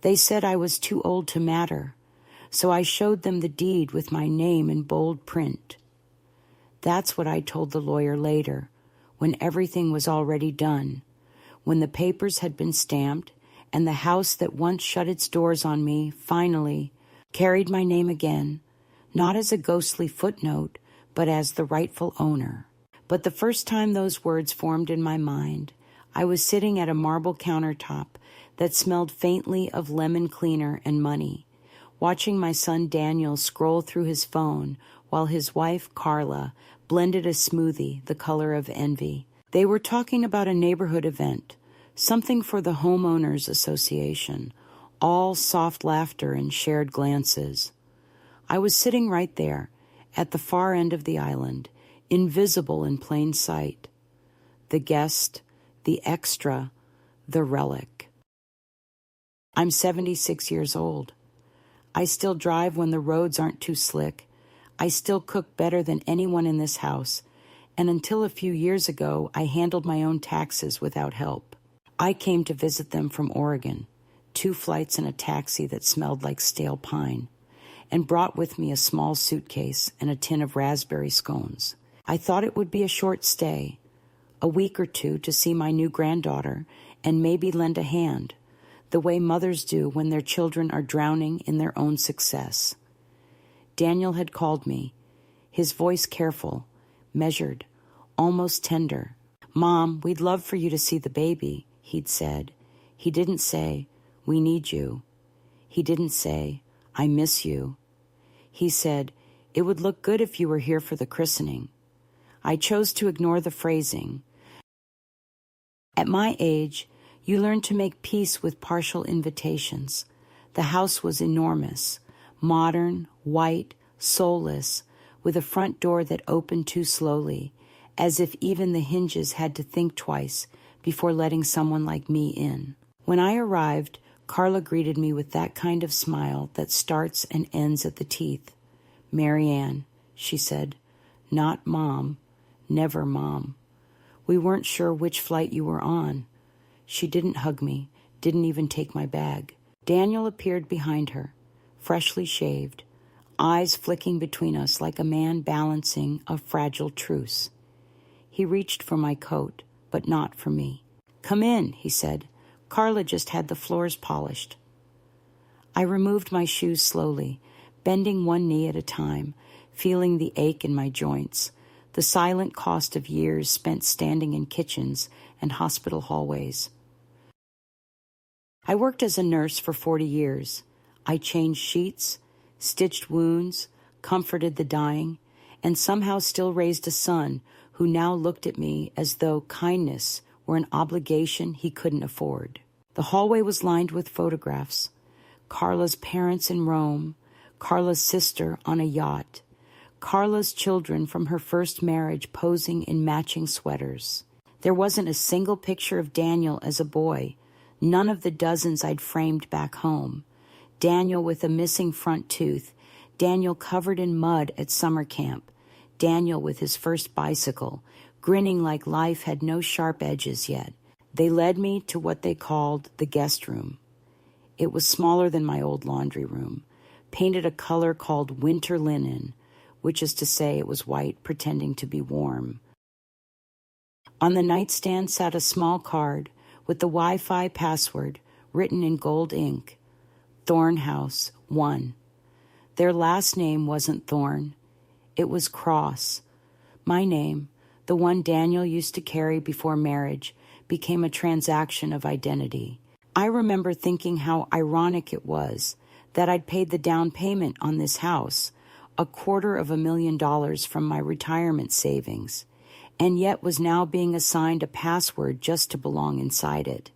They said I was too old to matter, so I showed them the deed with my name in bold print. That's what I told the lawyer later, when everything was already done, when the papers had been stamped and the house that once shut its doors on me finally carried my name again, not as a ghostly footnote, but as the rightful owner. But the first time those words formed in my mind, I was sitting at a marble countertop that smelled faintly of lemon cleaner and money, watching my son Daniel scroll through his phone while his wife, Carla, blended a smoothie the color of envy. They were talking about a neighborhood event, something for the homeowners association, all soft laughter and shared glances. I was sitting right there, at the far end of the island, invisible in plain sight. The guest, the extra, the relic. I'm 76 years old. I still drive when the roads aren't too slick. I still cook better than anyone in this house, and until a few years ago, I handled my own taxes without help. I came to visit them from Oregon, 2 flights in a taxi that smelled like stale pine, and brought with me a small suitcase and a tin of raspberry scones. I thought it would be a short stay, a week or 2 to see my new granddaughter and maybe lend a hand, the way mothers do when their children are drowning in their own success. Daniel had called me, his voice careful, measured, almost tender. "Mom, we'd love for you to see the baby," he'd said. He didn't say, "We need you." He didn't say, "I miss you." He said, "It would look good if you were here for the christening." I chose to ignore the phrasing. At my age, you learn to make peace with partial invitations. The house was enormous, modern, white, soulless, with a front door that opened too slowly, as if even the hinges had to think twice before letting someone like me in. When I arrived, Carla greeted me with that kind of smile that starts and ends at the teeth. "Marianne," she said, "not Mom, never Mom. We weren't sure which flight you were on." She didn't hug me, didn't even take my bag. Daniel appeared behind her, freshly shaved, eyes flicking between us like a man balancing a fragile truce. He reached for my coat, but not for me. "Come in," he said. "Carla just had the floors polished." I removed my shoes slowly, bending one knee at a time, feeling the ache in my joints, the silent cost of years spent standing in kitchens and hospital hallways. I worked as a nurse for 40 years. I changed sheets, stitched wounds, comforted the dying, and somehow still raised a son who now looked at me as though kindness were an obligation he couldn't afford. The hallway was lined with photographs. Carla's parents in Rome, Carla's sister on a yacht, Carla's children from her first marriage posing in matching sweaters. There wasn't a single picture of Daniel as a boy, none of the dozens I'd framed back home. Daniel with a missing front tooth, Daniel covered in mud at summer camp, Daniel with his first bicycle, grinning like life had no sharp edges yet. They led me to what they called the guest room. It was smaller than my old laundry room, painted a color called winter linen, which is to say it was white pretending to be warm. On the nightstand sat a small card with the Wi-Fi password written in gold ink, Thornhouse 1. Their last name wasn't Thorn. It was Cross. My name, the one Daniel used to carry before marriage, became a transaction of identity. I remember thinking how ironic it was that I'd paid the down payment on this house, $250,000 from my retirement savings, and yet was now being assigned a password just to belong inside it.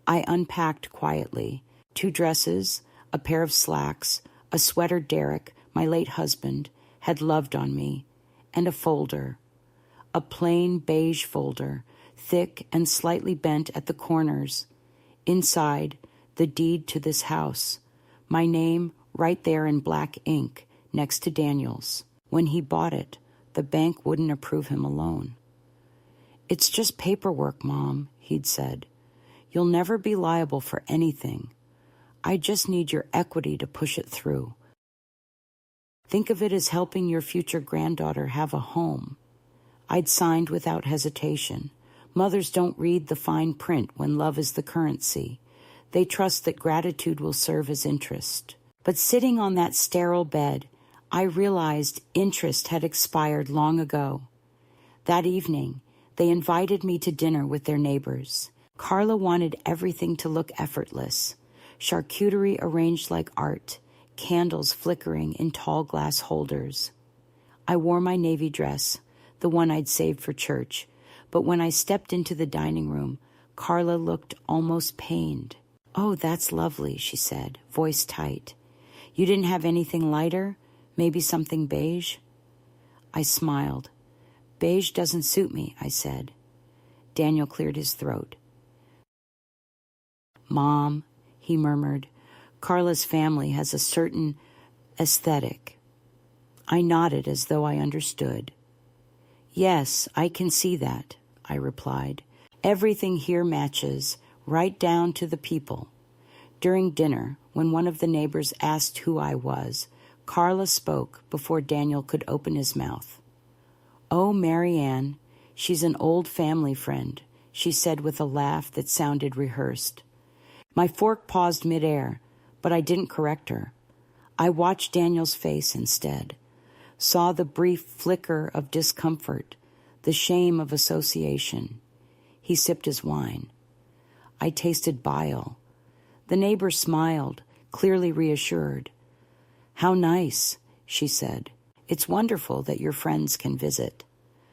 I unpacked quietly. 2 dresses, a pair of slacks, a sweater Derek, my late husband, had loved on me, and a folder. A plain beige folder, thick and slightly bent at the corners. Inside, the deed to this house. My name right there in black ink, next to Daniel's. When he bought it, the bank wouldn't approve him a loan. "It's just paperwork, Mom," he'd said. "You'll never be liable for anything." I just need your equity to push it through. Think of it as helping your future granddaughter have a home. I'd signed without hesitation. Mothers don't read the fine print when love is the currency. They trust that gratitude will serve as interest. But sitting on that sterile bed, I realized interest had expired long ago. That evening, they invited me to dinner with their neighbors. Carla wanted everything to look effortless. Charcuterie arranged like art, candles flickering in tall glass holders. I wore my navy dress, the one I'd saved for church, but when I stepped into the dining room, Carla looked almost pained. "Oh, that's lovely," she said, voice tight. "You didn't have anything lighter? Maybe something beige?" I smiled. "Beige doesn't suit me," I said. Daniel cleared his throat. "Mom," he murmured, "Carla's family has a certain aesthetic." I nodded as though I understood. "Yes, I can see that," I replied. "Everything here matches, right down to the people." During dinner, when one of the neighbors asked who I was, Carla spoke before Daniel could open his mouth. "Oh, Mary Ann, she's an old family friend," she said with a laugh that sounded rehearsed. My fork paused midair, but I didn't correct her. I watched Daniel's face instead, saw the brief flicker of discomfort, the shame of association. He sipped his wine. I tasted bile. The neighbor smiled, clearly reassured. "How nice," she said. "It's wonderful that your friends can visit."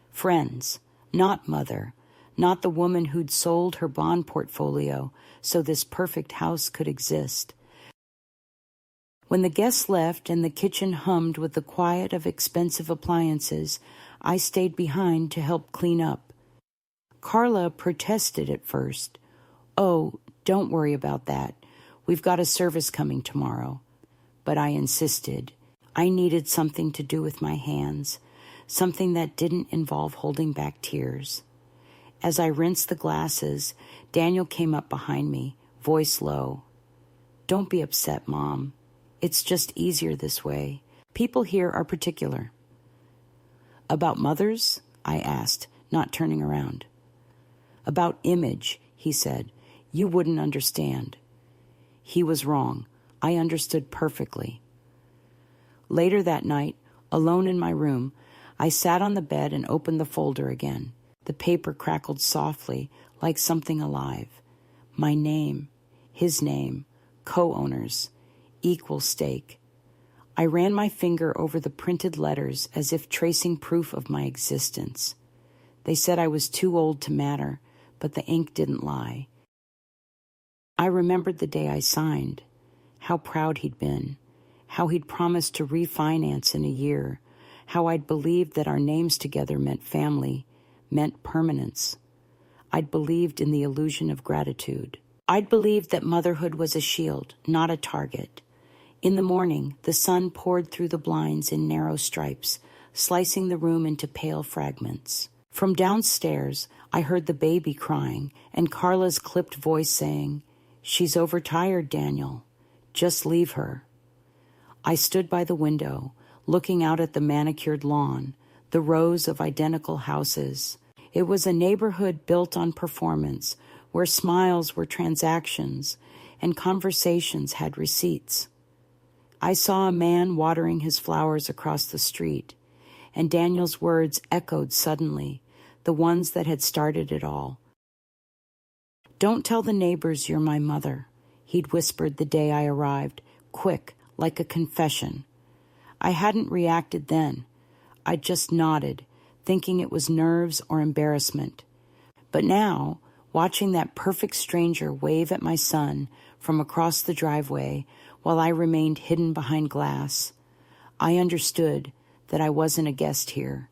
Friends, not mother, not the woman who'd sold her bond portfolio so this perfect house could exist. When the guests left and the kitchen hummed with the quiet of expensive appliances, I stayed behind to help clean up. Carla protested at first. "Oh, don't worry about that. We've got a service coming tomorrow." But I insisted. I needed something to do with my hands, something that didn't involve holding back tears. As I rinsed the glasses, Daniel came up behind me, voice low. "Don't be upset, Mom. It's just easier this way. People here are particular." "About mothers?" I asked, not turning around. "About image," he said. "You wouldn't understand." He was wrong. I understood perfectly. Later that night, alone in my room, I sat on the bed and opened the folder again. The paper crackled softly, like something alive. My name, his name, co-owners, equal stake. I ran my finger over the printed letters as if tracing proof of my existence. They said I was too old to matter, but the ink didn't lie. I remembered the day I signed, how proud he'd been, how he'd promised to refinance in a year, how I'd believed that our names together meant family, meant permanence. I'd believed in the illusion of gratitude. I'd believed that motherhood was a shield, not a target. In the morning, the sun poured through the blinds in narrow stripes, slicing the room into pale fragments. From downstairs, I heard the baby crying and Carla's clipped voice saying, "She's overtired, Daniel. Just leave her." I stood by the window, looking out at the manicured lawn, the rows of identical houses. It was a neighborhood built on performance, where smiles were transactions and conversations had receipts. I saw a man watering his flowers across the street, and Daniel's words echoed suddenly, the ones that had started it all. "Don't tell the neighbors you're my mother," he'd whispered the day I arrived, quick, like a confession. I hadn't reacted then. I just nodded, thinking it was nerves or embarrassment. But now, watching that perfect stranger wave at my son from across the driveway while I remained hidden behind glass, I understood that I wasn't a guest here.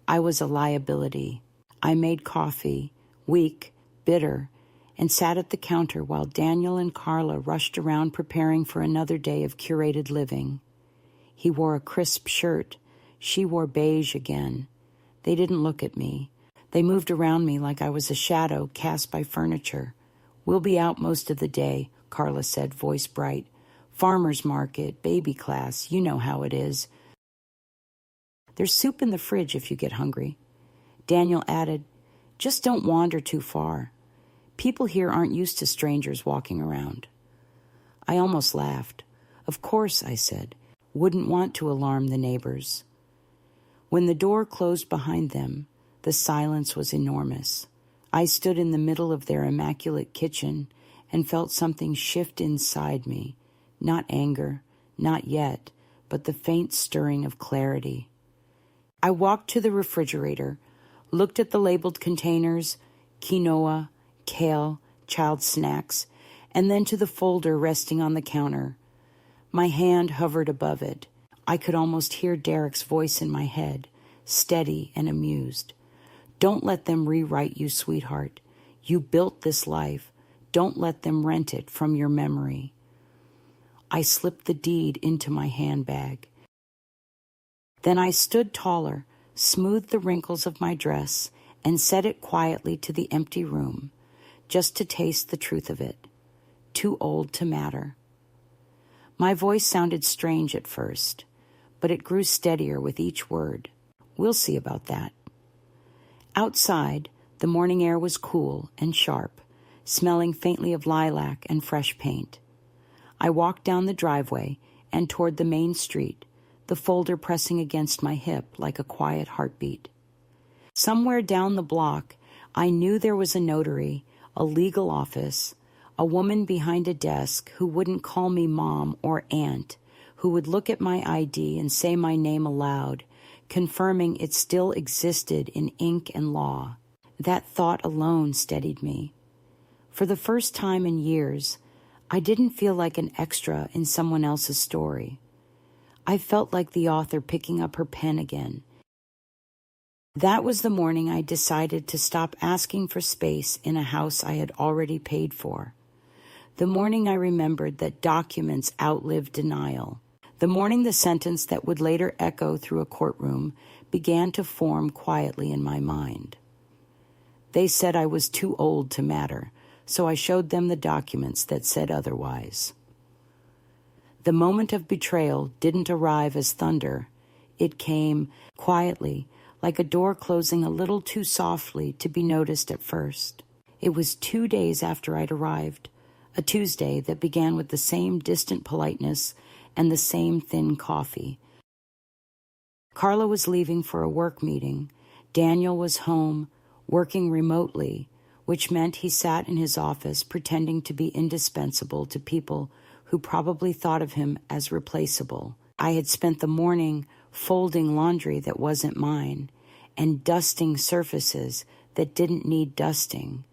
I was a liability. I made coffee, weak, bitter, and sat at the counter while Daniel and Carla rushed around preparing for another day of curated living. He wore a crisp shirt. She wore beige again. They didn't look at me. They moved around me like I was a shadow cast by furniture. "We'll be out most of the day," Carla said, voice bright. Farmer's market, baby class, you know how it is. There's soup in the fridge if you get hungry. Daniel added, just don't wander too far. People here aren't used to strangers walking around. I almost laughed. Of course, I said. Wouldn't want to alarm the neighbors. When the door closed behind them, the silence was enormous. I stood in the middle of their immaculate kitchen and felt something shift inside me. Not anger, not yet, but the faint stirring of clarity. I walked to the refrigerator, looked at the labeled containers, quinoa, kale, child snacks, and then to the folder resting on the counter. My hand hovered above it. I could almost hear Derek's voice in my head, steady and amused. Don't let them rewrite you, sweetheart. You built this life. Don't let them rent it from your memory. I slipped the deed into my handbag. Then I stood taller, smoothed the wrinkles of my dress, and set it quietly to the empty room, just to taste the truth of it. Too old to matter. My voice sounded strange at first, but it grew steadier with each word. We'll see about that. Outside, the morning air was cool and sharp, smelling faintly of lilac and fresh paint. I walked down the driveway and toward the main street, the folder pressing against my hip like a quiet heartbeat. Somewhere down the block, I knew there was a notary, a legal office, a woman behind a desk who wouldn't call me mom or aunt, who would look at my ID and say my name aloud, confirming it still existed in ink and law. That thought alone steadied me. For the first time in years, I didn't feel like an extra in someone else's story. I felt like the author picking up her pen again. That was the morning I decided to stop asking for space in a house I had already paid for. The morning I remembered that documents outlive denial. The morning the sentence that would later echo through a courtroom began to form quietly in my mind. They said I was too old to matter, so I showed them the documents that said otherwise. The moment of betrayal didn't arrive as thunder. It came quietly, like a door closing a little too softly to be noticed at first. It was 2 days after I'd arrived, a Tuesday that began with the same distant politeness and the same thin coffee. Carla was leaving for a work meeting. Daniel was home, working remotely, which meant he sat in his office pretending to be indispensable to people who probably thought of him as replaceable. I had spent the morning folding laundry that wasn't mine and dusting surfaces that didn't need dusting,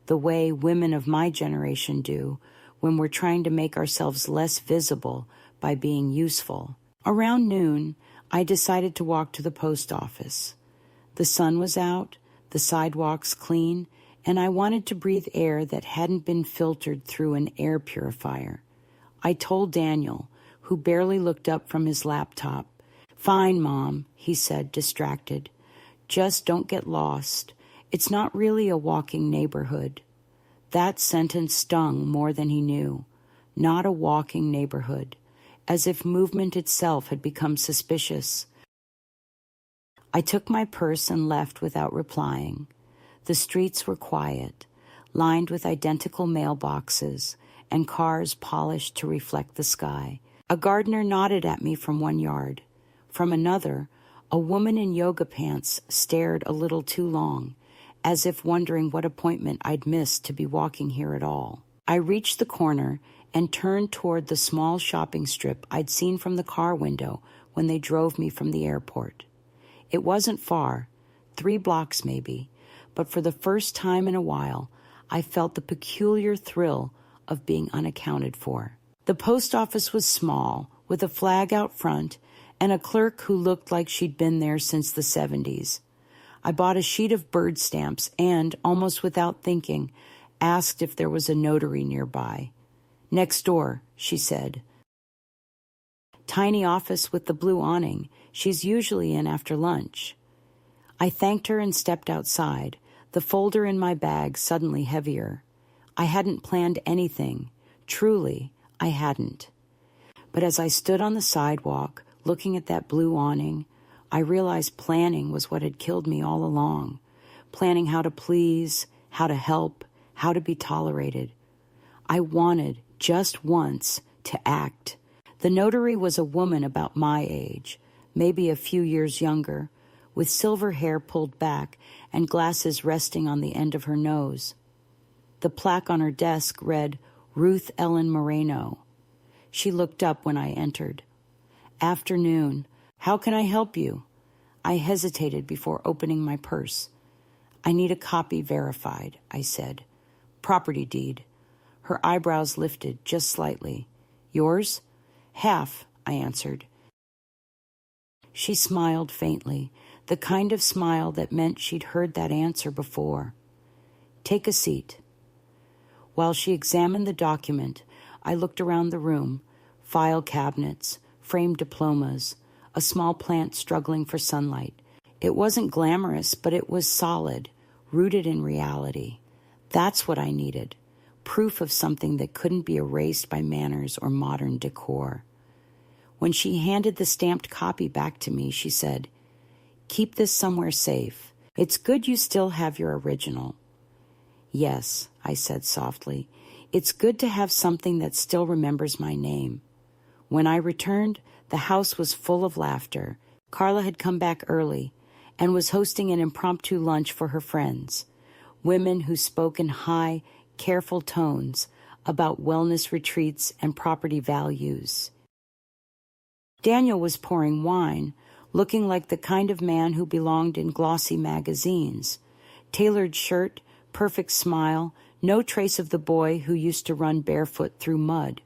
the way women of my generation do when we're trying to make ourselves less visible by being useful. Around noon, I decided to walk to the post office. The sun was out, the sidewalks clean, and I wanted to breathe air that hadn't been filtered through an air purifier. I told Daniel, who barely looked up from his laptop. "Fine, Mom," he said, distracted. "Just don't get lost. It's not really a walking neighborhood." That sentence stung more than he knew. Not a walking neighborhood, as if movement itself had become suspicious. I took my purse and left without replying. The streets were quiet, lined with identical mailboxes and cars polished to reflect the sky. A gardener nodded at me from one yard. From another, a woman in yoga pants stared a little too long, as if wondering what appointment I'd missed to be walking here at all. I reached the corner and turned toward the small shopping strip I'd seen from the car window when they drove me from the airport. It wasn't far, 3 blocks maybe, but for the first time in a while, I felt the peculiar thrill of being unaccounted for. The post office was small, with a flag out front and a clerk who looked like she'd been there since the 70s. I bought a sheet of bird stamps and, almost without thinking, asked if there was a notary nearby. "Next door," she said. "Tiny office with the blue awning. She's usually in after lunch." I thanked her and stepped outside, the folder in my bag suddenly heavier. I hadn't planned anything, Truly, I hadn't. But as I stood on the sidewalk, looking at that blue awning, I realized planning was what had killed me all along. Planning how to please, how to help, how to be tolerated. I wanted, just once, to act. The notary was a woman about my age, maybe a few years younger, with silver hair pulled back and glasses resting on the end of her nose. The plaque on her desk read, Ruth Ellen Moreno. She looked up when I entered. Afternoon. How can I help you? I hesitated before opening my purse. I need a copy verified, I said. Property deed. Her eyebrows lifted just slightly. Yours? Half, I answered. She smiled faintly, the kind of smile that meant she'd heard that answer before. Take a seat. While she examined the document, I looked around the room, file cabinets, framed diplomas, a small plant struggling for sunlight. It wasn't glamorous, but it was solid, rooted in reality. That's what I needed, proof of something that couldn't be erased by manners or modern decor. When she handed the stamped copy back to me, she said, Keep this somewhere safe. It's good you still have your original. Yes, I said softly. It's good to have something that still remembers my name. When I returned, the house was full of laughter. Carla had come back early and was hosting an impromptu lunch for her friends, women who spoke in high, careful tones about wellness retreats and property values. Daniel was pouring wine, looking like the kind of man who belonged in glossy magazines. Tailored shirt, perfect smile, no trace of the boy who used to run barefoot through mud.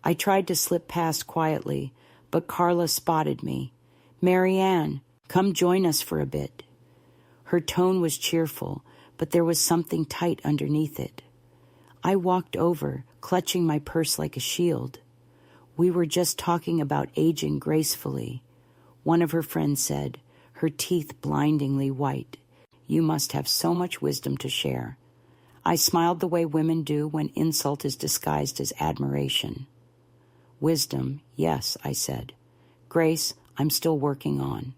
I tried to slip past quietly, but Carla spotted me. Marianne, come join us for a bit. Her tone was cheerful, but there was something tight underneath it. I walked over, clutching my purse like a shield. We were just talking about aging gracefully. One of her friends said, her teeth blindingly white. You must have so much wisdom to share. I smiled the way women do when insult is disguised as admiration. Wisdom, yes, I said. Grace, I'm still working on.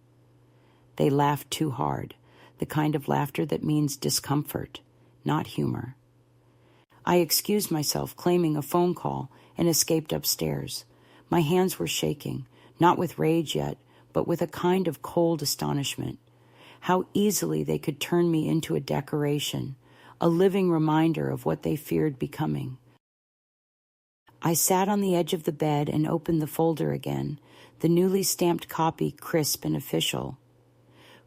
They laughed too hard, the kind of laughter that means discomfort, not humor. I excused myself, claiming a phone call, and escaped upstairs. My hands were shaking, not with rage yet, but with a kind of cold astonishment. How easily they could turn me into a decoration, a living reminder of what they feared becoming. I sat on the edge of the bed and opened the folder again, the newly stamped copy crisp and official.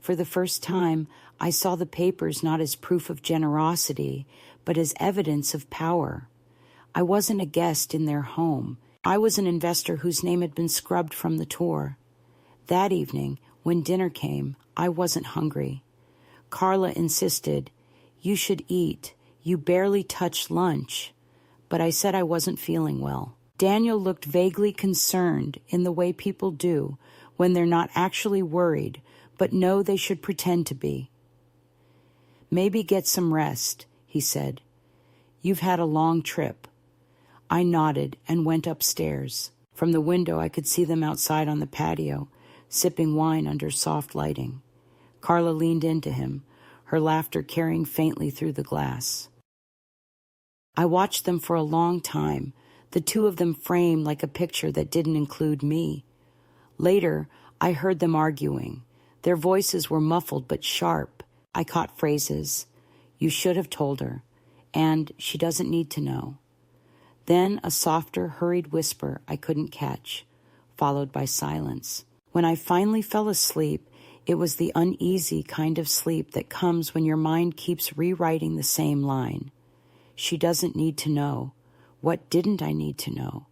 For the first time, I saw the papers not as proof of generosity, but as evidence of power. I wasn't a guest in their home. I was an investor whose name had been scrubbed from the tour. That evening, when dinner came, I wasn't hungry. Carla insisted, You should eat. You barely touched lunch. But I said I wasn't feeling well. Daniel looked vaguely concerned in the way people do when they're not actually worried, but know they should pretend to be. Maybe get some rest, he said. You've had a long trip. I nodded and went upstairs. From the window, I could see them outside on the patio, sipping wine under soft lighting. Carla leaned into him, her laughter carrying faintly through the glass. I watched them for a long time, the two of them framed like a picture that didn't include me. Later, I heard them arguing. Their voices were muffled but sharp. I caught phrases. You should have told her. And she doesn't need to know. Then a softer, hurried whisper I couldn't catch, followed by silence. When I finally fell asleep, it was the uneasy kind of sleep that comes when your mind keeps rewriting the same line. She doesn't need to know. What didn't I need to know?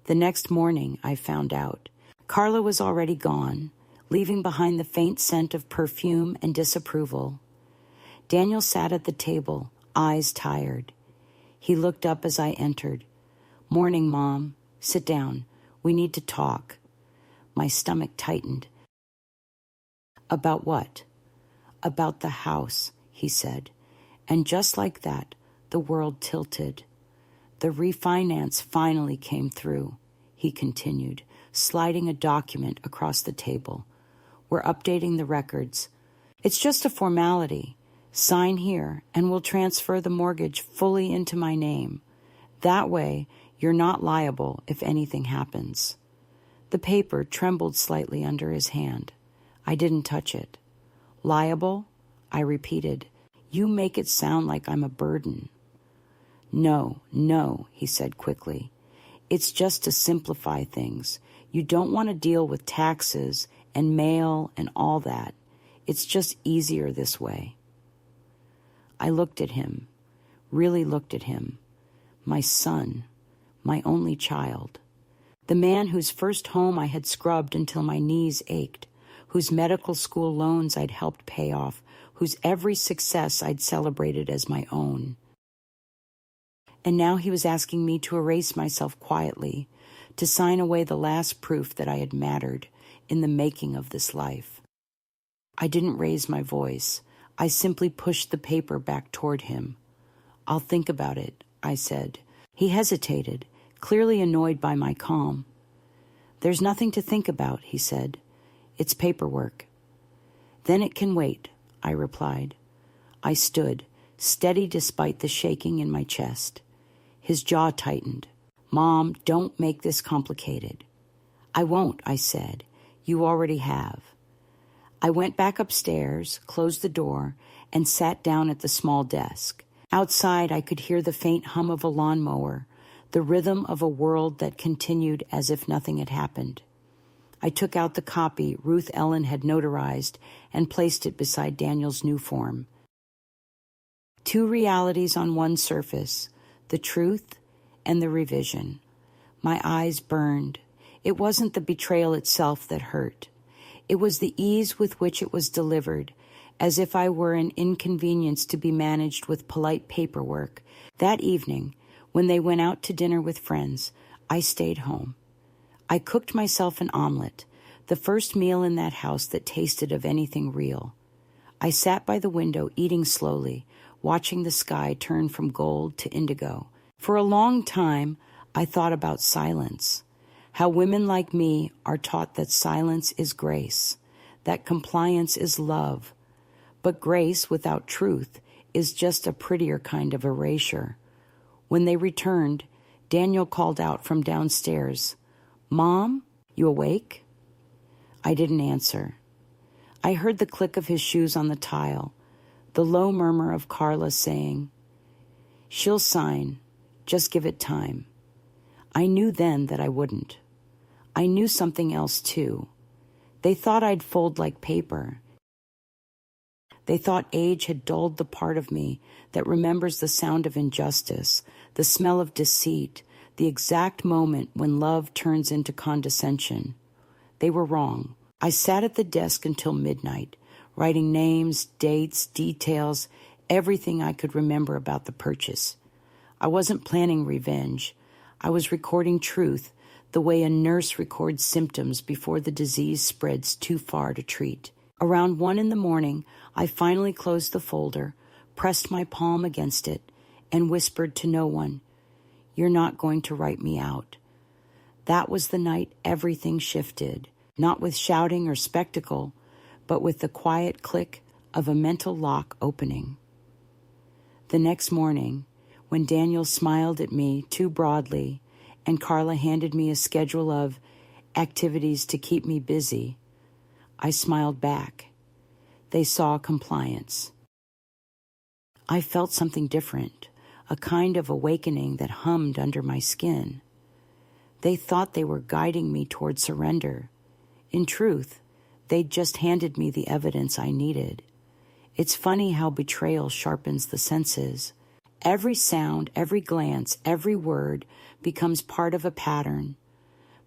The next morning, I found out. Carla was already gone, leaving behind the faint scent of perfume and disapproval. Daniel sat at the table, eyes tired. He looked up as I entered. Morning, Mom. Sit down. We need to talk. My stomach tightened. About what? About the house, he said. And just like that, the world tilted. The refinance finally came through, he continued, sliding a document across the table. We're updating the records. It's just a formality. Sign here, and we'll transfer the mortgage fully into my name. That way, you're not liable if anything happens. The paper trembled slightly under his hand. I didn't touch it. Liable? I repeated. You make it sound like I'm a burden. No, he said quickly. It's just to simplify things. You don't want to deal with taxes and mail and all that. It's just easier this way. I looked at him, really looked at him. My son, my only child. The man whose first home I had scrubbed until my knees ached, whose medical school loans I'd helped pay off, whose every success I'd celebrated as my own. And now he was asking me to erase myself quietly, to sign away the last proof that I had mattered in the making of this life. I didn't raise my voice. I simply pushed the paper back toward him. I'll think about it, I said. He hesitated, clearly annoyed by my calm. There's nothing to think about, he said. It's paperwork. Then it can wait, I replied. I stood, steady despite the shaking in my chest. His jaw tightened. Mom, don't make this complicated. I won't, I said. You already have. I went back upstairs, closed the door, and sat down at the small desk. Outside, I could hear the faint hum of a lawnmower, the rhythm of a world that continued as if nothing had happened. I took out the copy Ruth Ellen had notarized and placed it beside Daniel's new form. Two realities on one surface, the truth and the revision. My eyes burned. It wasn't the betrayal itself that hurt. It was the ease with which it was delivered, as if I were an inconvenience to be managed with polite paperwork. That evening, when they went out to dinner with friends, I stayed home. I cooked myself an omelet, the first meal in that house that tasted of anything real. I sat by the window eating slowly, watching the sky turn from gold to indigo. For a long time, I thought about silence, how women like me are taught that silence is grace, that compliance is love, but grace without truth is just a prettier kind of erasure. When they returned, Daniel called out from downstairs, "Mom, you awake?" I didn't answer. I heard the click of his shoes on the tile, the low murmur of Carla saying, "She'll sign, just give it time." I knew then that I wouldn't. I knew something else, too. They thought I'd fold like paper. They thought age had dulled the part of me that remembers the sound of injustice, the smell of deceit, the exact moment when love turns into condescension. They were wrong. I sat at the desk until midnight, writing names, dates, details, everything I could remember about the purchase. I wasn't planning revenge. I was recording truth, the way a nurse records symptoms before the disease spreads too far to treat. Around 1 a.m, I finally closed the folder, pressed my palm against it, and whispered to no one, "You're not going to write me out." That was the night everything shifted, not with shouting or spectacle, but with the quiet click of a mental lock opening. The next morning, when Daniel smiled at me too broadly and Carla handed me a schedule of activities to keep me busy, I smiled back. They saw compliance. I felt something different, a kind of awakening that hummed under my skin. They thought they were guiding me toward surrender. In truth, they'd just handed me the evidence I needed. It's funny how betrayal sharpens the senses. Every sound, every glance, every word becomes part of a pattern.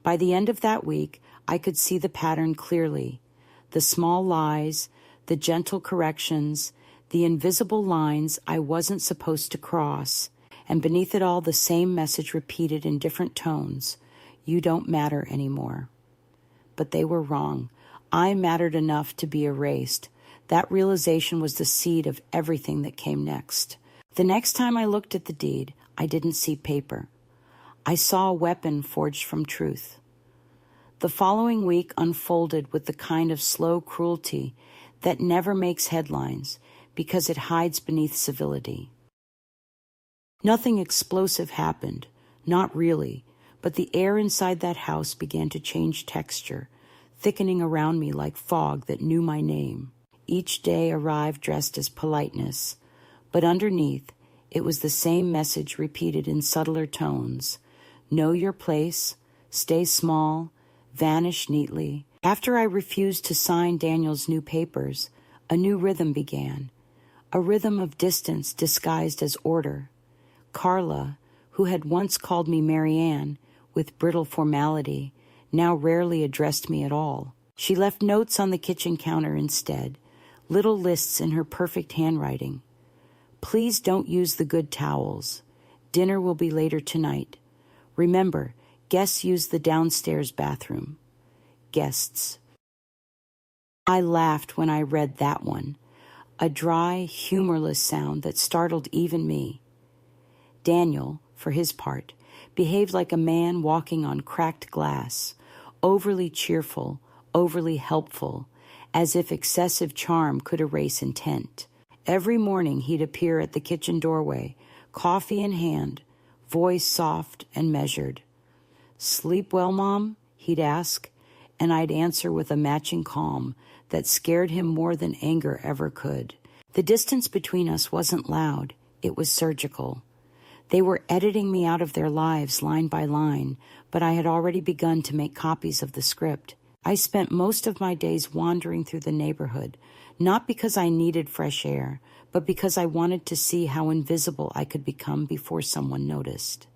By the end of that week, I could see the pattern clearly. The small lies, the gentle corrections, the invisible lines I wasn't supposed to cross, and beneath it all the same message repeated in different tones, "You don't matter anymore." But they were wrong. I mattered enough to be erased. That realization was the seed of everything that came next. The next time I looked at the deed, I didn't see paper. I saw a weapon forged from truth. The following week unfolded with the kind of slow cruelty that never makes headlines because it hides beneath civility. Nothing explosive happened, not really, but the air inside that house began to change texture, thickening around me like fog that knew my name. Each day arrived dressed as politeness, but underneath it was the same message repeated in subtler tones. Know your place, stay small, vanish neatly. After I refused to sign Daniel's new papers, a new rhythm began, a rhythm of distance disguised as order. Carla, who had once called me Marianne with brittle formality, now rarely addressed me at all. She left notes on the kitchen counter instead, little lists in her perfect handwriting. Please don't use the good towels. Dinner will be later tonight. Remember, guests use the downstairs bathroom. Guests. I laughed when I read that one, a dry, humorless sound that startled even me. Daniel, for his part, behaved like a man walking on cracked glass, overly cheerful, overly helpful, as if excessive charm could erase intent. Every morning he'd appear at the kitchen doorway, coffee in hand, voice soft and measured. "Sleep well, Mom?" he'd ask, and I'd answer with a matching calm that scared him more than anger ever could. The distance between us wasn't loud, it was surgical. They were editing me out of their lives line by line, but I had already begun to make copies of the script. I spent most of my days wandering through the neighborhood, not because I needed fresh air, but because I wanted to see how invisible I could become before someone noticed.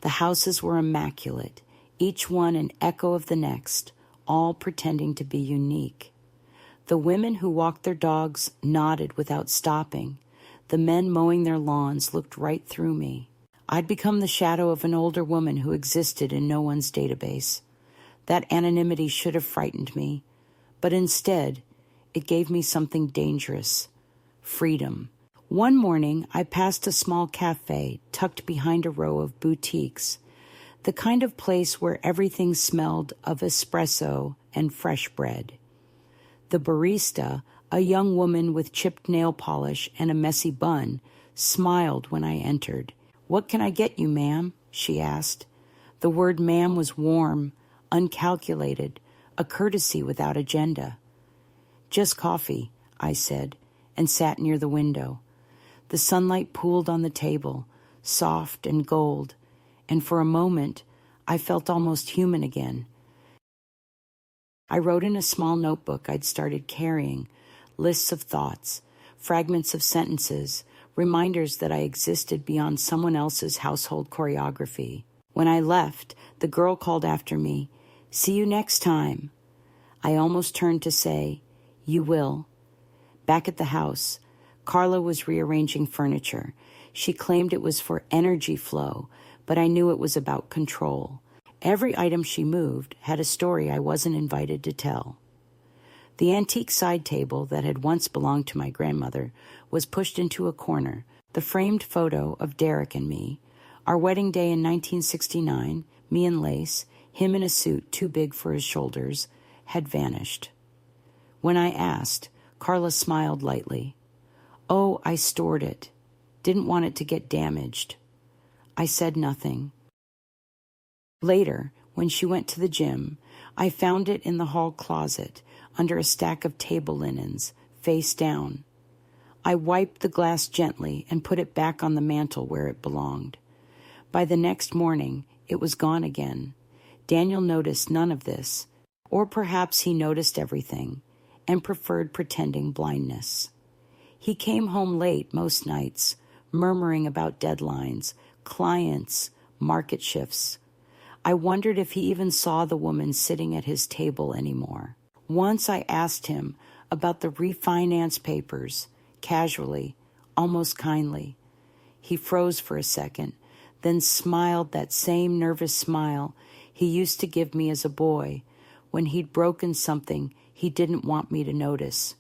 The houses were immaculate, each one an echo of the next, all pretending to be unique. The women who walked their dogs nodded without stopping. The men mowing their lawns looked right through me. I'd become the shadow of an older woman who existed in no one's database. That anonymity should have frightened me, but instead, it gave me something dangerous: freedom. One morning, I passed a small cafe tucked behind a row of boutiques, the kind of place where everything smelled of espresso and fresh bread. The barista, a young woman with chipped nail polish and a messy bun, smiled when I entered. "What can I get you, ma'am?" she asked. The word ma'am was warm, uncalculated, a courtesy without agenda. "Just coffee," I said, and sat near the window. The sunlight pooled on the table, soft and gold, and for a moment I felt almost human again. I wrote in a small notebook I'd started carrying, lists of thoughts, fragments of sentences, reminders that I existed beyond someone else's household choreography. When I left, the girl called after me, "See you next time." I almost turned to say, "You will." Back at the house, Carla was rearranging furniture. She claimed it was for energy flow, but I knew it was about control. Every item she moved had a story I wasn't invited to tell. The antique side table that had once belonged to my grandmother was pushed into a corner. The framed photo of Derek and me, our wedding day in 1969, me in lace, him in a suit too big for his shoulders, had vanished. When I asked, Carla smiled lightly. "Oh, I stored it. Didn't want it to get damaged." I said nothing. Later, when she went to the gym, I found it in the hall closet, under a stack of table linens, face down. I wiped the glass gently and put it back on the mantel where it belonged. By the next morning, it was gone again. Daniel noticed none of this, or perhaps he noticed everything, and preferred pretending blindness. He came home late most nights, murmuring about deadlines, clients, market shifts. I wondered if he even saw the woman sitting at his table anymore. Once I asked him about the refinance papers, casually, almost kindly. He froze for a second, then smiled that same nervous smile he used to give me as a boy when he'd broken something he didn't want me to notice.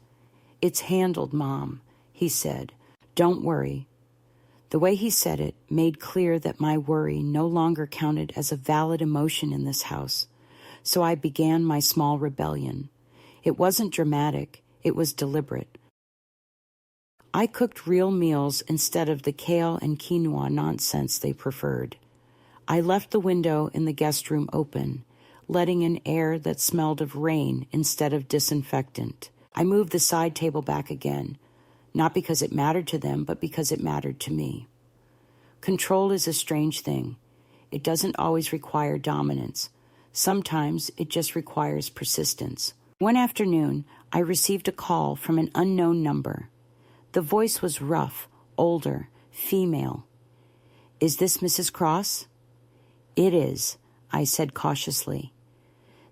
"It's handled, Mom," he said. "Don't worry." The way he said it made clear that my worry no longer counted as a valid emotion in this house, so I began my small rebellion. It wasn't dramatic, it was deliberate. I cooked real meals instead of the kale and quinoa nonsense they preferred. I left the window in the guest room open, letting in air that smelled of rain instead of disinfectant. I moved the side table back again, not because it mattered to them, but because it mattered to me. Control is a strange thing. It doesn't always require dominance. Sometimes it just requires persistence. One afternoon, I received a call from an unknown number. The voice was rough, older, female. "Is this Mrs. Cross?" "It is," I said cautiously.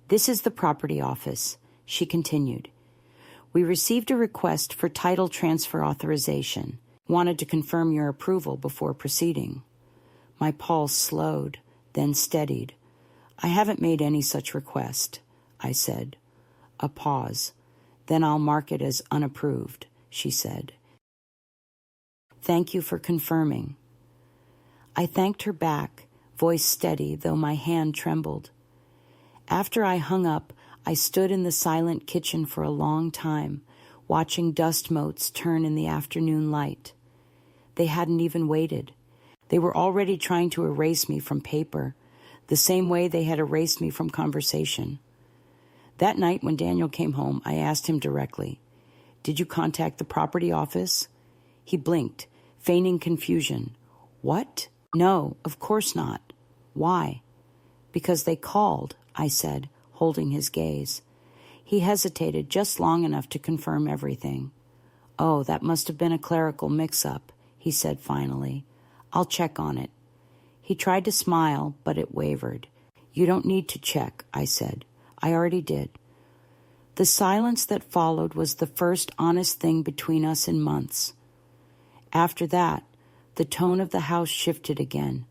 "This is the property office," she continued. "We received a request for title transfer authorization. Wanted to confirm your approval before proceeding." My pulse slowed, then steadied. "I haven't made any such request," I said. A pause. "Then I'll mark it as unapproved," she said. "Thank you for confirming." I thanked her back, voice steady, though my hand trembled. After I hung up, I stood in the silent kitchen for a long time, watching dust motes turn in the afternoon light. They hadn't even waited. They were already trying to erase me from paper, the same way they had erased me from conversation. That night when Daniel came home, I asked him directly, "Did you contact the property office?" He blinked, feigning confusion. "What? No, of course not. Why?" "Because they called," I said, holding his gaze. He hesitated just long enough to confirm everything. "Oh, that must have been a clerical mix-up," he said finally. "I'll check on it." He tried to smile, but it wavered. "You don't need to check," I said. "I already did." The silence that followed was the first honest thing between us in months. After that, the tone of the house shifted again.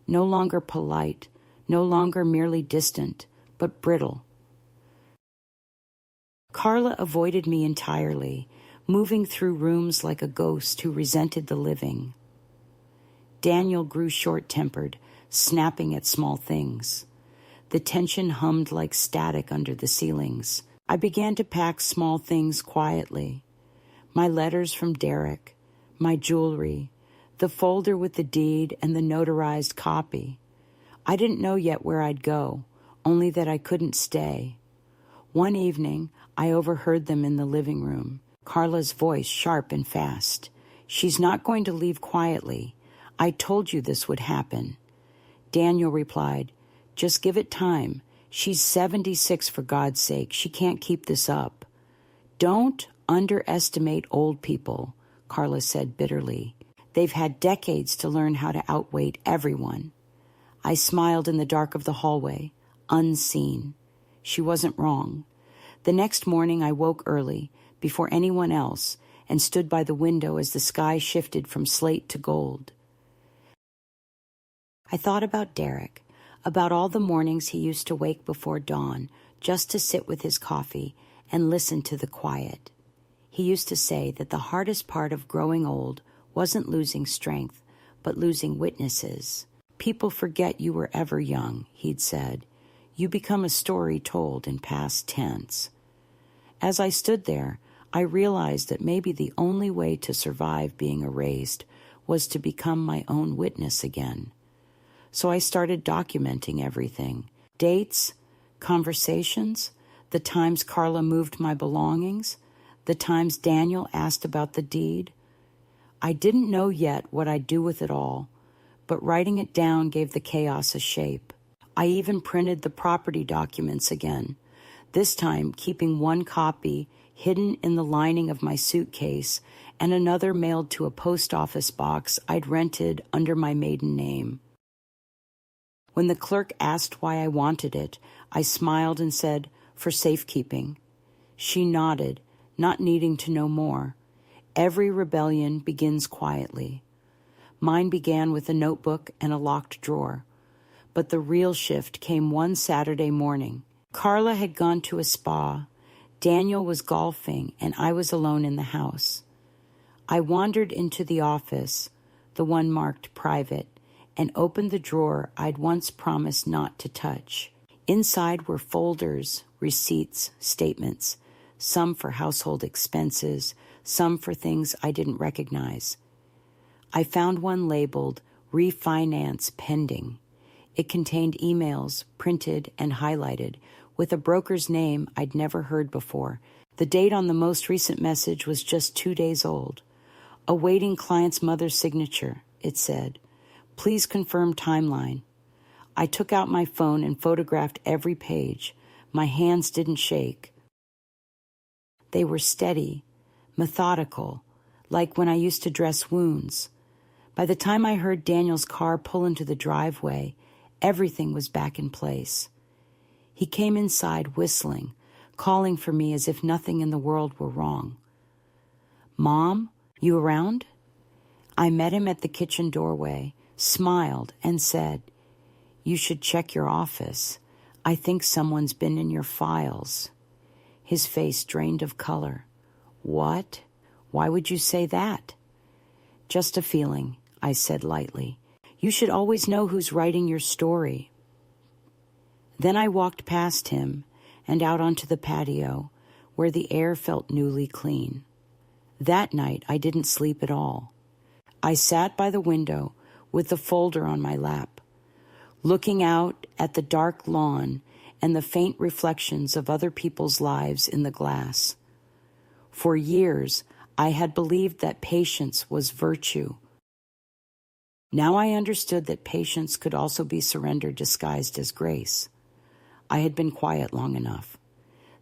No longer polite, no longer merely distant, but brittle. Carla avoided me entirely, moving through rooms like a ghost who resented the living. Daniel grew short-tempered, snapping at small things. The tension hummed like static under the ceilings. I began to pack small things quietly. My letters from Derek, my jewelry, the folder with the deed and the notarized copy. I didn't know yet where I'd go, only that I couldn't stay. One evening, I overheard them in the living room, Carla's voice sharp and fast. "She's not going to leave quietly. I told you this would happen." Daniel replied, "Just give it time. She's 76, for God's sake. She can't keep this up." "Don't underestimate old people," Carla said bitterly. "They've had decades to learn how to outweight everyone." I smiled in the dark of the hallway, unseen. She wasn't wrong. The next morning I woke early, before anyone else, and stood by the window as the sky shifted from slate to gold. I thought about Derek, about all the mornings he used to wake before dawn just to sit with his coffee and listen to the quiet. He used to say that the hardest part of growing old wasn't losing strength, but losing witnesses. "People forget you were ever young," he'd said. "You become a story told in past tense." As I stood there, I realized that maybe the only way to survive being erased was to become my own witness again. So I started documenting everything. Dates, conversations, the times Carla moved my belongings, the times Daniel asked about the deed. I didn't know yet what I'd do with it all, but writing it down gave the chaos a shape. I even printed the property documents again, this time keeping one copy hidden in the lining of my suitcase and another mailed to a post office box I'd rented under my maiden name. When the clerk asked why I wanted it, I smiled and said, "For safekeeping." She nodded, not needing to know more. Every rebellion begins quietly. Mine began with a notebook and a locked drawer. But the real shift came one Saturday morning. Carla had gone to a spa. Daniel was golfing, and I was alone in the house. I wandered into the office, the one marked private, and opened the drawer I'd once promised not to touch. Inside were folders, receipts, statements, some for household expenses, some for things I didn't recognize. I found one labeled Refinance Pending. It contained emails, printed and highlighted, with a broker's name I'd never heard before. The date on the most recent message was just 2 days old. Awaiting client's mother's signature, it said. Please confirm timeline. I took out my phone and photographed every page. My hands didn't shake. They were steady, methodical, like when I used to dress wounds. By the time I heard Daniel's car pull into the driveway, everything was back in place. He came inside whistling, calling for me as if nothing in the world were wrong. Mom, you around? I met him at the kitchen doorway, smiled, and said, You should check your office. I think someone's been in your files. His face drained of color. What? Why would you say that? Just a feeling, I said lightly. You should always know who's writing your story. Then I walked past him and out onto the patio, where the air felt newly clean. That night I didn't sleep at all. I sat by the window with the folder on my lap, looking out at the dark lawn and the faint reflections of other people's lives in the glass. For years, I had believed that patience was virtue. Now I understood that patience could also be surrender disguised as grace. I had been quiet long enough.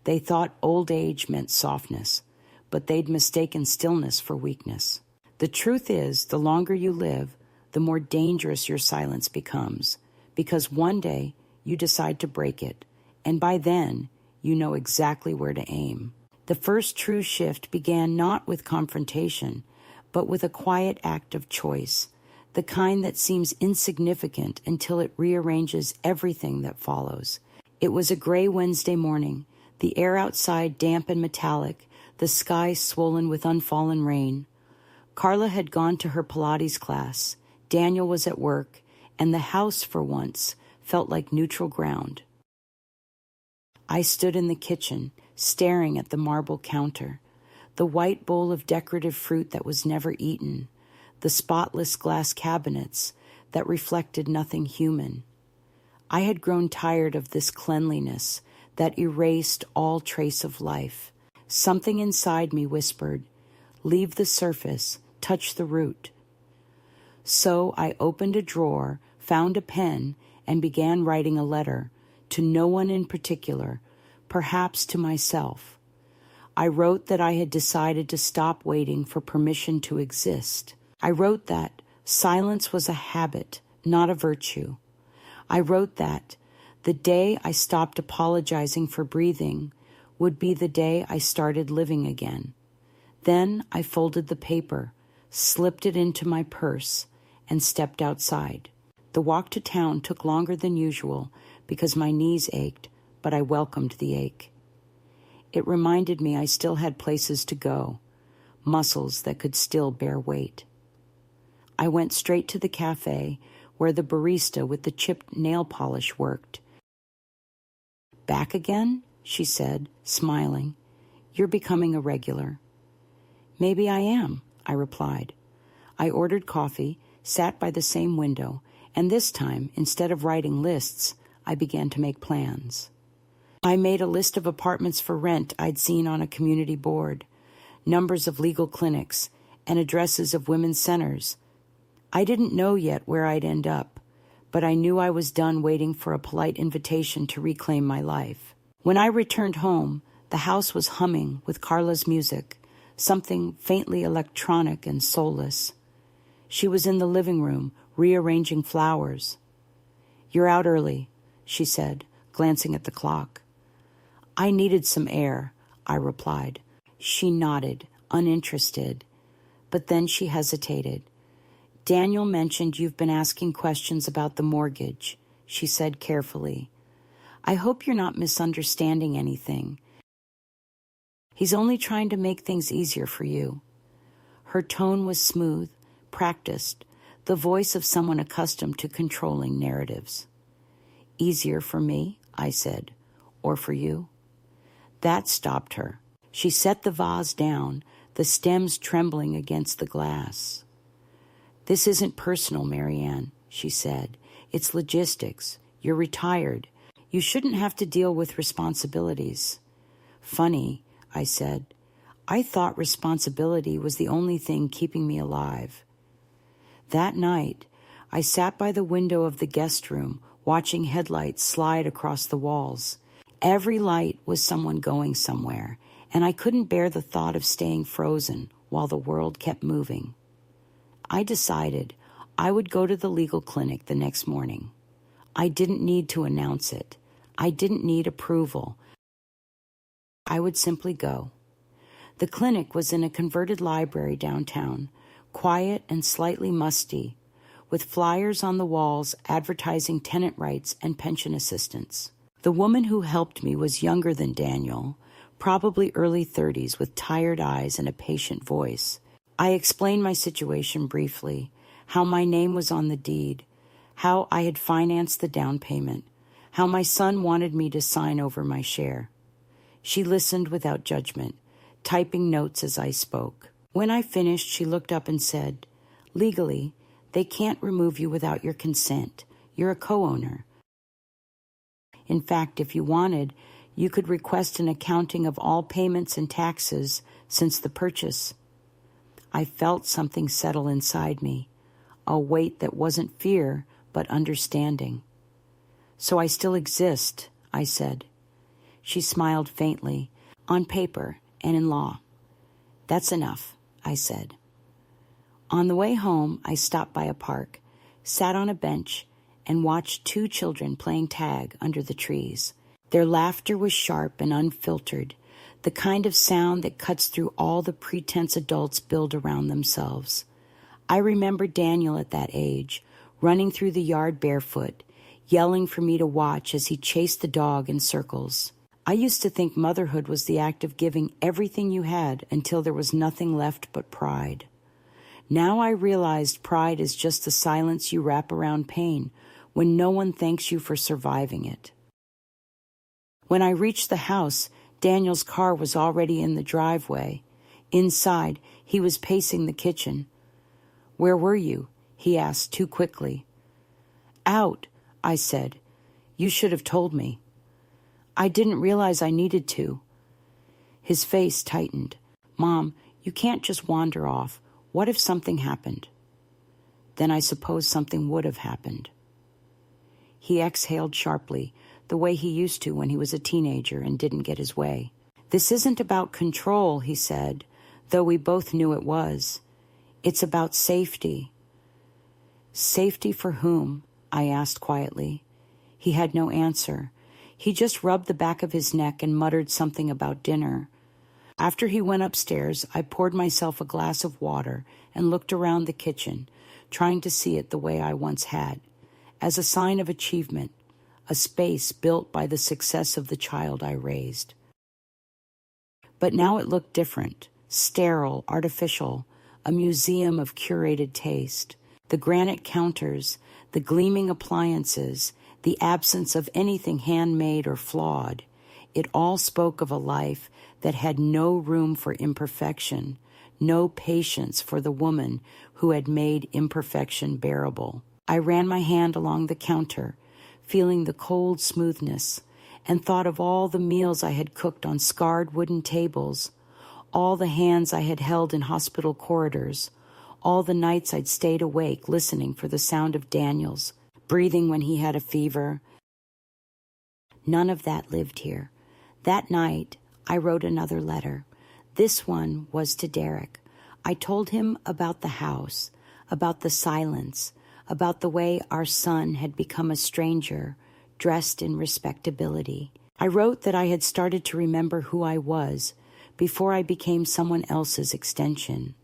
They thought old age meant softness, but they'd mistaken stillness for weakness. The truth is, the longer you live, the more dangerous your silence becomes, because one day you decide to break it, and by then you know exactly where to aim. The first true shift began not with confrontation, but with a quiet act of choice, the kind that seems insignificant until it rearranges everything that follows. It was a gray Wednesday morning, the air outside damp and metallic, the sky swollen with unfallen rain. Carla had gone to her Pilates class, Daniel was at work, and the house, for once, felt like neutral ground. I stood in the kitchen, staring at the marble counter, the white bowl of decorative fruit that was never eaten, the spotless glass cabinets that reflected nothing human. I had grown tired of this cleanliness that erased all trace of life. Something inside me whispered, leave the surface, touch the root. So I opened a drawer, found a pen, and began writing a letter, to no one in particular, perhaps to myself. I wrote that I had decided to stop waiting for permission to exist. I wrote that silence was a habit, not a virtue. I wrote that the day I stopped apologizing for breathing would be the day I started living again. Then I folded the paper, slipped it into my purse, and stepped outside. The walk to town took longer than usual because my knees ached, but I welcomed the ache. It reminded me I still had places to go, muscles that could still bear weight. I went straight to the cafe where the barista with the chipped nail polish worked. Back again? She said, smiling. You're becoming a regular. Maybe I am, I replied. I ordered coffee, sat by the same window, and this time, instead of writing lists, I began to make plans. I made a list of apartments for rent I'd seen on a community board, numbers of legal clinics, and addresses of women's centers. I didn't know yet where I'd end up, but I knew I was done waiting for a polite invitation to reclaim my life. When I returned home, the house was humming with Carla's music, something faintly electronic and soulless. She was in the living room, rearranging flowers. You're out early, she said, glancing at the clock. I needed some air, I replied. She nodded, uninterested, but then she hesitated. Daniel mentioned you've been asking questions about the mortgage, she said carefully. I hope you're not misunderstanding anything. He's only trying to make things easier for you. Her tone was smooth, practiced, the voice of someone accustomed to controlling narratives. "Easier for me," I said, "or for you?" That stopped her. She set the vase down, the stems trembling against the glass. "This isn't personal, Marianne," she said. "It's logistics. You're retired. You shouldn't have to deal with responsibilities." "Funny," I said. "I thought responsibility was the only thing keeping me alive." That night, I sat by the window of the guest room, watching headlights slide across the walls. Every light was someone going somewhere, and I couldn't bear the thought of staying frozen while the world kept moving. I decided I would go to the legal clinic the next morning. I didn't need to announce it. I didn't need approval. I would simply go. The clinic was in a converted library downtown, quiet and slightly musty, with flyers on the walls advertising tenant rights and pension assistance. The woman who helped me was younger than Daniel, probably early 30s, with tired eyes and a patient voice. I explained my situation briefly, how my name was on the deed, how I had financed the down payment, how my son wanted me to sign over my share. She listened without judgment, typing notes as I spoke. When I finished, she looked up and said, "Legally, they can't remove you without your consent. You're a co-owner. In fact, if you wanted, you could request an accounting of all payments and taxes since the purchase." I felt something settle inside me, a weight that wasn't fear, but understanding. "So I still exist," I said. She smiled faintly. "On paper and in law." "That's enough," I said. On the way home, I stopped by a park, sat on a bench, and watched two children playing tag under the trees. Their laughter was sharp and unfiltered, the kind of sound that cuts through all the pretense adults build around themselves. I remember Daniel at that age, running through the yard barefoot, yelling for me to watch as he chased the dog in circles. I used to think motherhood was the act of giving everything you had until there was nothing left but pride. Now I realized pride is just the silence you wrap around pain when no one thanks you for surviving it. When I reached the house, Daniel's car was already in the driveway. Inside, he was pacing the kitchen. "Where were you?" he asked too quickly. "Out," I said. "You should have told me." "I didn't realize I needed to." His face tightened. "Mom, you can't just wander off. What if something happened?" "Then I suppose something would have happened." He exhaled sharply, the way he used to when he was a teenager and didn't get his way. "This isn't about control," he said, though we both knew it was. "It's about safety." "Safety for whom?" I asked quietly. He had no answer. He just rubbed the back of his neck and muttered something about dinner. After he went upstairs, I poured myself a glass of water and looked around the kitchen, trying to see it the way I once had, as a sign of achievement, a space built by the success of the child I raised. But now it looked different, sterile, artificial, a museum of curated taste. The granite counters, the gleaming appliances, the absence of anything handmade or flawed. It all spoke of a life that had no room for imperfection, no patience for the woman who had made imperfection bearable. I ran my hand along the counter, feeling the cold smoothness, and thought of all the meals I had cooked on scarred wooden tables, all the hands I had held in hospital corridors, all the nights I'd stayed awake listening for the sound of Daniel's breathing when he had a fever. None of that lived here. That night, I wrote another letter. This one was to Derek. I told him about the house, about the silence, about the way our son had become a stranger, dressed in respectability. I wrote that I had started to remember who I was before I became someone else's extension.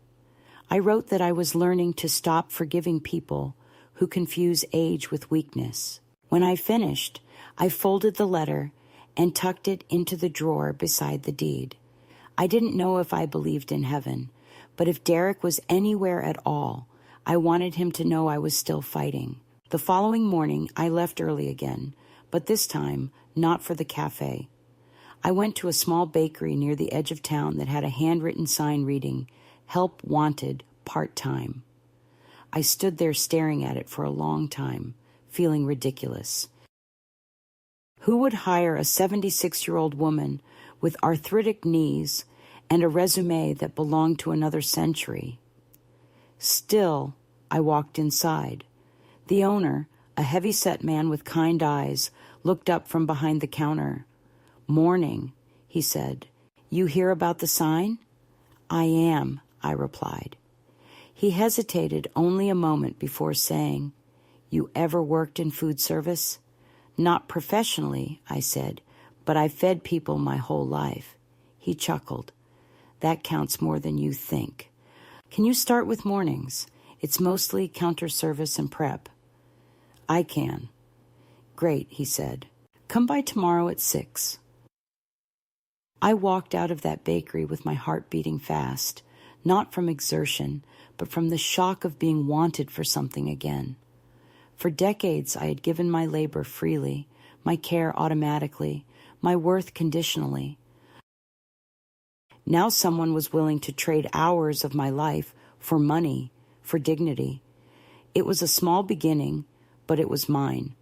I wrote that I was learning to stop forgiving people who confuse age with weakness. When I finished, I folded the letter and tucked it into the drawer beside the deed. I didn't know if I believed in heaven, but if Derek was anywhere at all, I wanted him to know I was still fighting. The following morning, I left early again, but this time, not for the cafe. I went to a small bakery near the edge of town that had a handwritten sign reading, "Help Wanted, Part-Time." I stood there staring at it for a long time, feeling ridiculous. Who would hire a 76-year-old woman with arthritic knees and a resume that belonged to another century? Still, I walked inside. The owner, a heavy-set man with kind eyes, looked up from behind the counter. "Morning," he said. "You hear about the sign?" "I am," I replied. He hesitated only a moment before saying, "You ever worked in food service?" "Not professionally," I said, "but I've fed people my whole life." He chuckled. "That counts more than you think. Can you start with mornings? It's mostly counter service and prep." "I can." "Great," he said. "Come by tomorrow at 6. I walked out of that bakery with my heart beating fast, not from exertion, but from the shock of being wanted for something again. For decades I had given my labor freely, my care automatically, my worth conditionally. Now someone was willing to trade hours of my life for money, for dignity. It was a small beginning, but it was mine.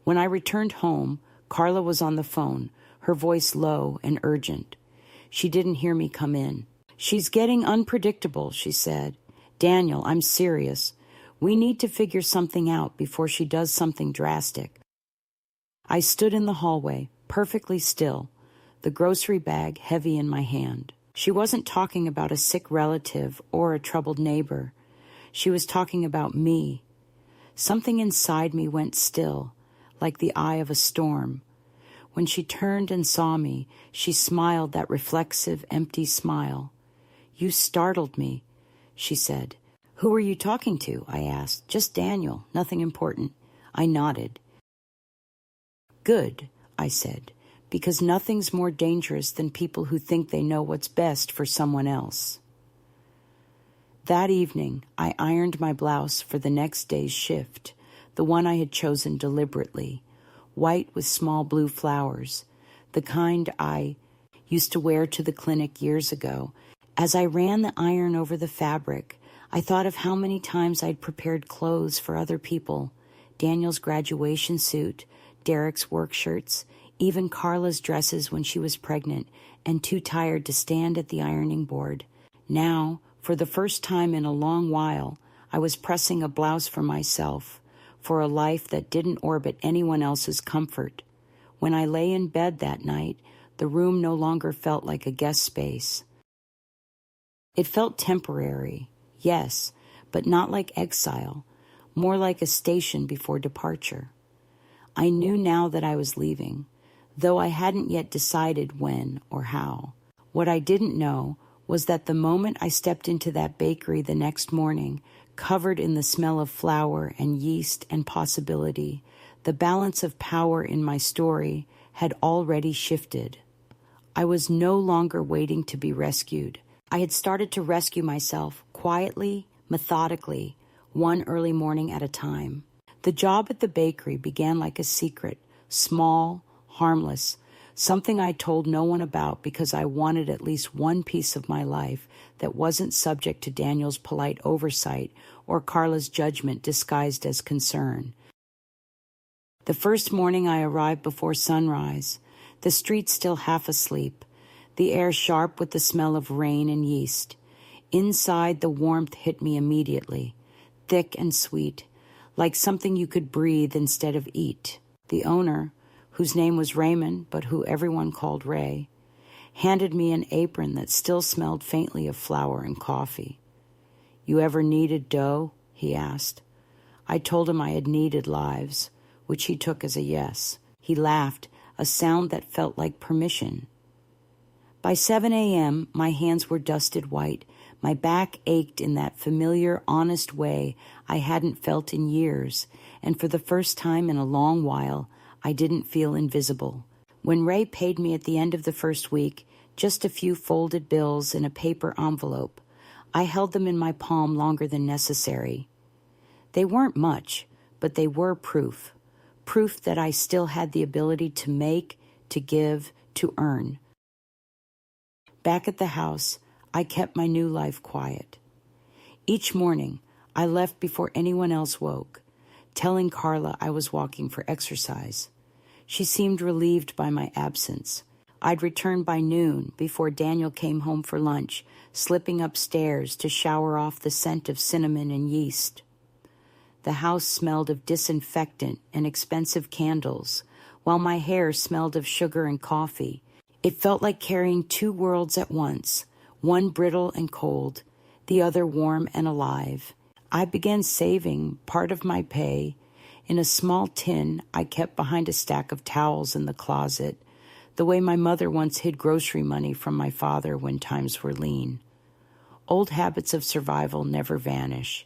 When I returned home, Carla was on the phone, her voice low and urgent. She didn't hear me come in. "She's getting unpredictable," she said. "Daniel, I'm serious. We need to figure something out before she does something drastic." I stood in the hallway, perfectly still, the grocery bag heavy in my hand. She wasn't talking about a sick relative or a troubled neighbor. She was talking about me. Something inside me went still, like the eye of a storm. When she turned and saw me, she smiled that reflexive, empty smile. "You startled me," she said. "Who are you talking to?" I asked. "Just Daniel, nothing important." I nodded. "Good," I said, "because nothing's more dangerous than people who think they know what's best for someone else." That evening, I ironed my blouse for the next day's shift, the one I had chosen deliberately, white with small blue flowers, the kind I used to wear to the clinic years ago. As I ran the iron over the fabric, I thought of how many times I'd prepared clothes for other people, Daniel's graduation suit, Derek's work shirts, even Carla's dresses when she was pregnant and too tired to stand at the ironing board. Now, for the first time in a long while, I was pressing a blouse for myself, for a life that didn't orbit anyone else's comfort. When I lay in bed that night, the room no longer felt like a guest space. It felt temporary, yes, but not like exile, more like a station before departure. I knew now that I was leaving, though I hadn't yet decided when or how. What I didn't know was that the moment I stepped into that bakery the next morning, covered in the smell of flour and yeast and possibility, the balance of power in my story had already shifted. I was no longer waiting to be rescued. I had started to rescue myself quietly, methodically, one early morning at a time. The job at the bakery began like a secret, small, harmless, something I told no one about because I wanted at least one piece of my life that wasn't subject to Daniel's polite oversight or Carla's judgment disguised as concern. The first morning I arrived before sunrise, the streets still half asleep, the air sharp with the smell of rain and yeast. Inside, the warmth hit me immediately, thick and sweet, like something you could breathe instead of eat. The owner, whose name was Raymond, but who everyone called Ray, handed me an apron that still smelled faintly of flour and coffee. "You ever needed dough?" he asked. I told him I had needed lives, which he took as a yes. He laughed, a sound that felt like permission. By 7 a.m., my hands were dusted white. My back ached in that familiar, honest way I hadn't felt in years, and for the first time in a long while, I didn't feel invisible. When Ray paid me at the end of the first week, just a few folded bills in a paper envelope, I held them in my palm longer than necessary. They weren't much, but they were proof. Proof that I still had the ability to make, to give, to earn. Back at the house, I kept my new life quiet. Each morning, I left before anyone else woke, telling Carla I was walking for exercise. She seemed relieved by my absence. I'd return by noon before Daniel came home for lunch, slipping upstairs to shower off the scent of cinnamon and yeast. The house smelled of disinfectant and expensive candles, while my hair smelled of sugar and coffee. It felt like carrying two worlds at once, one brittle and cold, the other warm and alive. I began saving part of my pay in a small tin I kept behind a stack of towels in the closet, the way my mother once hid grocery money from my father when times were lean. Old habits of survival never vanish.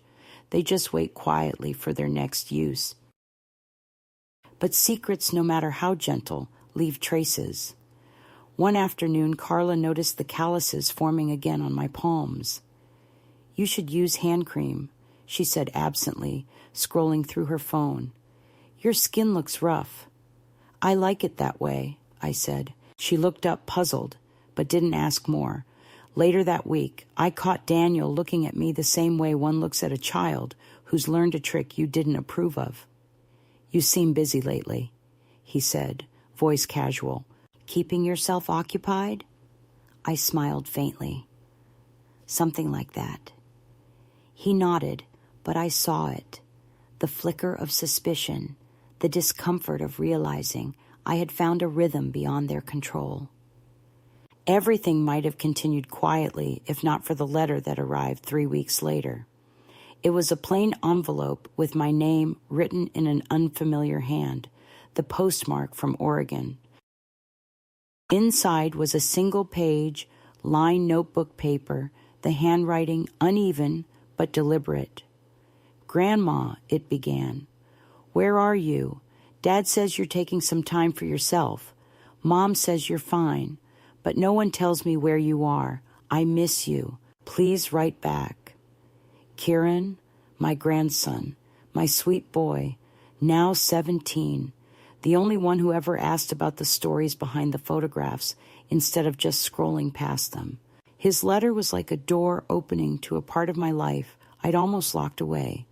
They just wait quietly for their next use. But secrets, no matter how gentle, leave traces. One afternoon, Carla noticed the calluses forming again on my palms. "You should use hand cream," she said absently, scrolling through her phone. "Your skin looks rough." "I like it that way," I said. She looked up puzzled, but didn't ask more. Later that week, I caught Daniel looking at me the same way one looks at a child who's learned a trick you didn't approve of. "You seem busy lately," he said, voice casual. "Keeping yourself occupied?" I smiled faintly. "Something like that." He nodded, but I saw it. The flicker of suspicion, the discomfort of realizing I had found a rhythm beyond their control. Everything might have continued quietly if not for the letter that arrived 3 weeks later. It was a plain envelope with my name written in an unfamiliar hand, the postmark from Oregon. Inside was a single-page, lined notebook paper, the handwriting uneven but deliberate. "Grandma," it began, "where are you? Dad says you're taking some time for yourself. Mom says you're fine, but no one tells me where you are. I miss you. Please write back. Kieran, my grandson, my sweet boy, now 17, the only one who ever asked about the stories behind the photographs instead of just scrolling past them. His letter was like a door opening to a part of my life I'd almost locked away.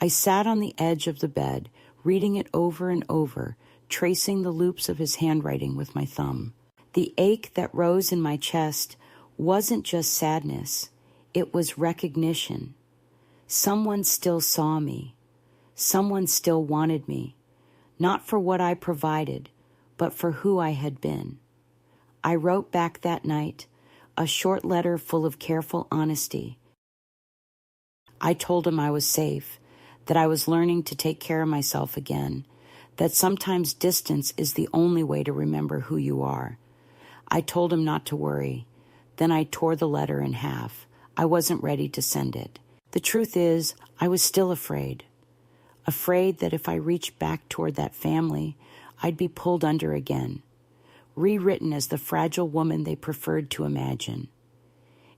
I sat on the edge of the bed, reading it over and over, tracing the loops of his handwriting with my thumb. The ache that rose in my chest wasn't just sadness, it was recognition. Someone still saw me. Someone still wanted me, not for what I provided, but for who I had been. I wrote back that night, a short letter full of careful honesty. I told him I was safe, that I was learning to take care of myself again, that sometimes distance is the only way to remember who you are. I told him not to worry. Then I tore the letter in half. I wasn't ready to send it. The truth is, I was still afraid. Afraid that if I reached back toward that family, I'd be pulled under again, rewritten as the fragile woman they preferred to imagine.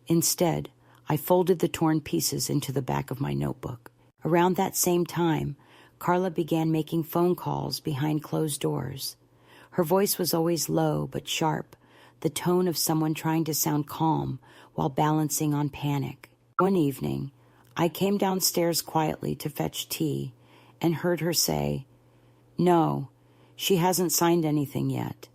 Instead, I folded the torn pieces into the back of my notebook. Around that same time, Carla began making phone calls behind closed doors. Her voice was always low but sharp, the tone of someone trying to sound calm while balancing on panic. One evening, I came downstairs quietly to fetch tea and heard her say, "No, she hasn't signed anything yet.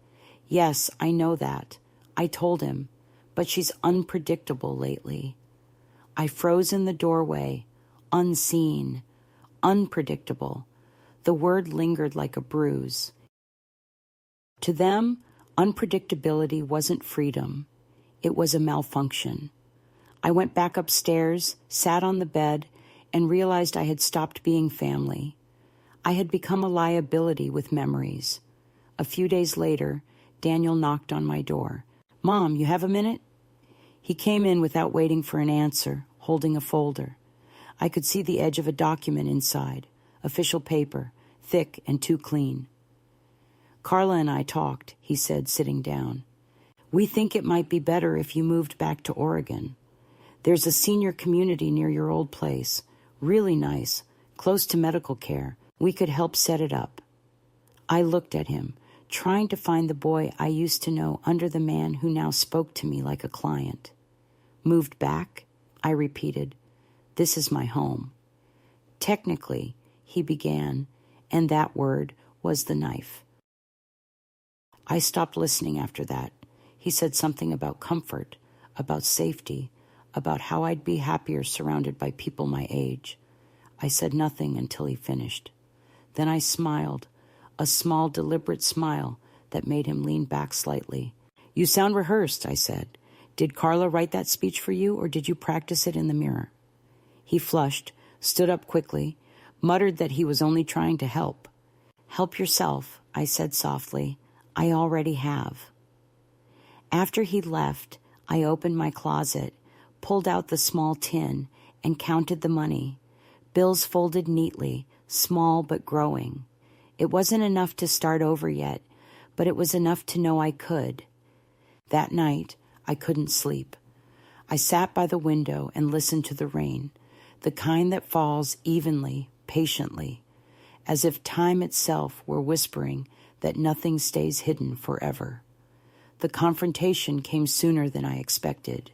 Yes, I know that. I told him, but she's unpredictable lately." I froze in the doorway, unseen, unpredictable. The word lingered like a bruise. To them, unpredictability wasn't freedom. It was a malfunction. I went back upstairs, sat on the bed, and realized I had stopped being family. I had become a liability with memories. A few days later, Daniel knocked on my door. "Mom, you have a minute?" He came in without waiting for an answer, holding a folder. I could see the edge of a document inside, official paper, thick and too clean. "Carla and I talked," he said, sitting down. "We think it might be better if you moved back to Oregon. There's a senior community near your old place. Really nice. close to medical care. We could help set it up. I looked at him, trying to find the boy I used to know under the man who now spoke to me like a client. Moved back? I repeated. This is my home. Technically, he began, and that word was the knife. I stopped listening after that. He said something about comfort, about safety, about how I'd be happier surrounded by people my age. I said nothing until he finished. Then I smiled, a small, deliberate smile that made him lean back slightly. You sound rehearsed, I said. Did Carla write that speech for you, or did you practice it in the mirror? He flushed, stood up quickly, muttered that he was only trying to help. Help yourself, I said softly. I already have. After he left, I opened my closet, pulled out the small tin, and counted the money. Bills folded neatly, small but growing. It wasn't enough to start over yet, but it was enough to know I could. That night, I couldn't sleep. I sat by the window and listened to the rain, the kind that falls evenly, patiently, as if time itself were whispering that nothing stays hidden forever. The confrontation came sooner than I expected.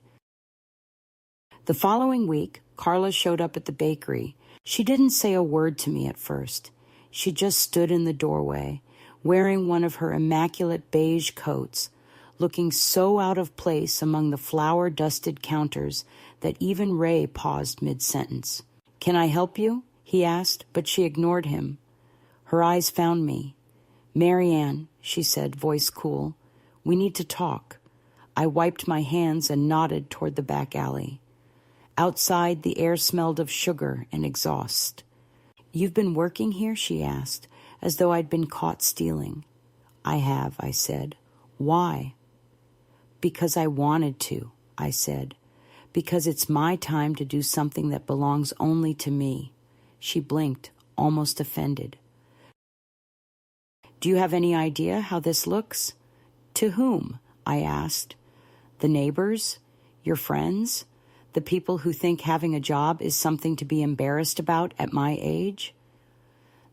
The following week, Carla showed up at the bakery. She didn't say a word to me at first. She just stood in the doorway, wearing one of her immaculate beige coats, looking so out of place among the flour-dusted counters that even Ray paused mid-sentence. Can I help you? He asked, but she ignored him. Her eyes found me. Marianne, she said, voice cool, we need to talk. I wiped my hands and nodded toward the back alley. Outside, the air smelled of sugar and exhaust. You've been working here? She asked, as though I'd been caught stealing. I have, I said. Why? Because I wanted to, I said. Because it's my time to do something that belongs only to me. She blinked, almost offended. Do you have any idea how this looks? To whom? I asked. The neighbors? Your friends? The people who think having a job is something to be embarrassed about at my age?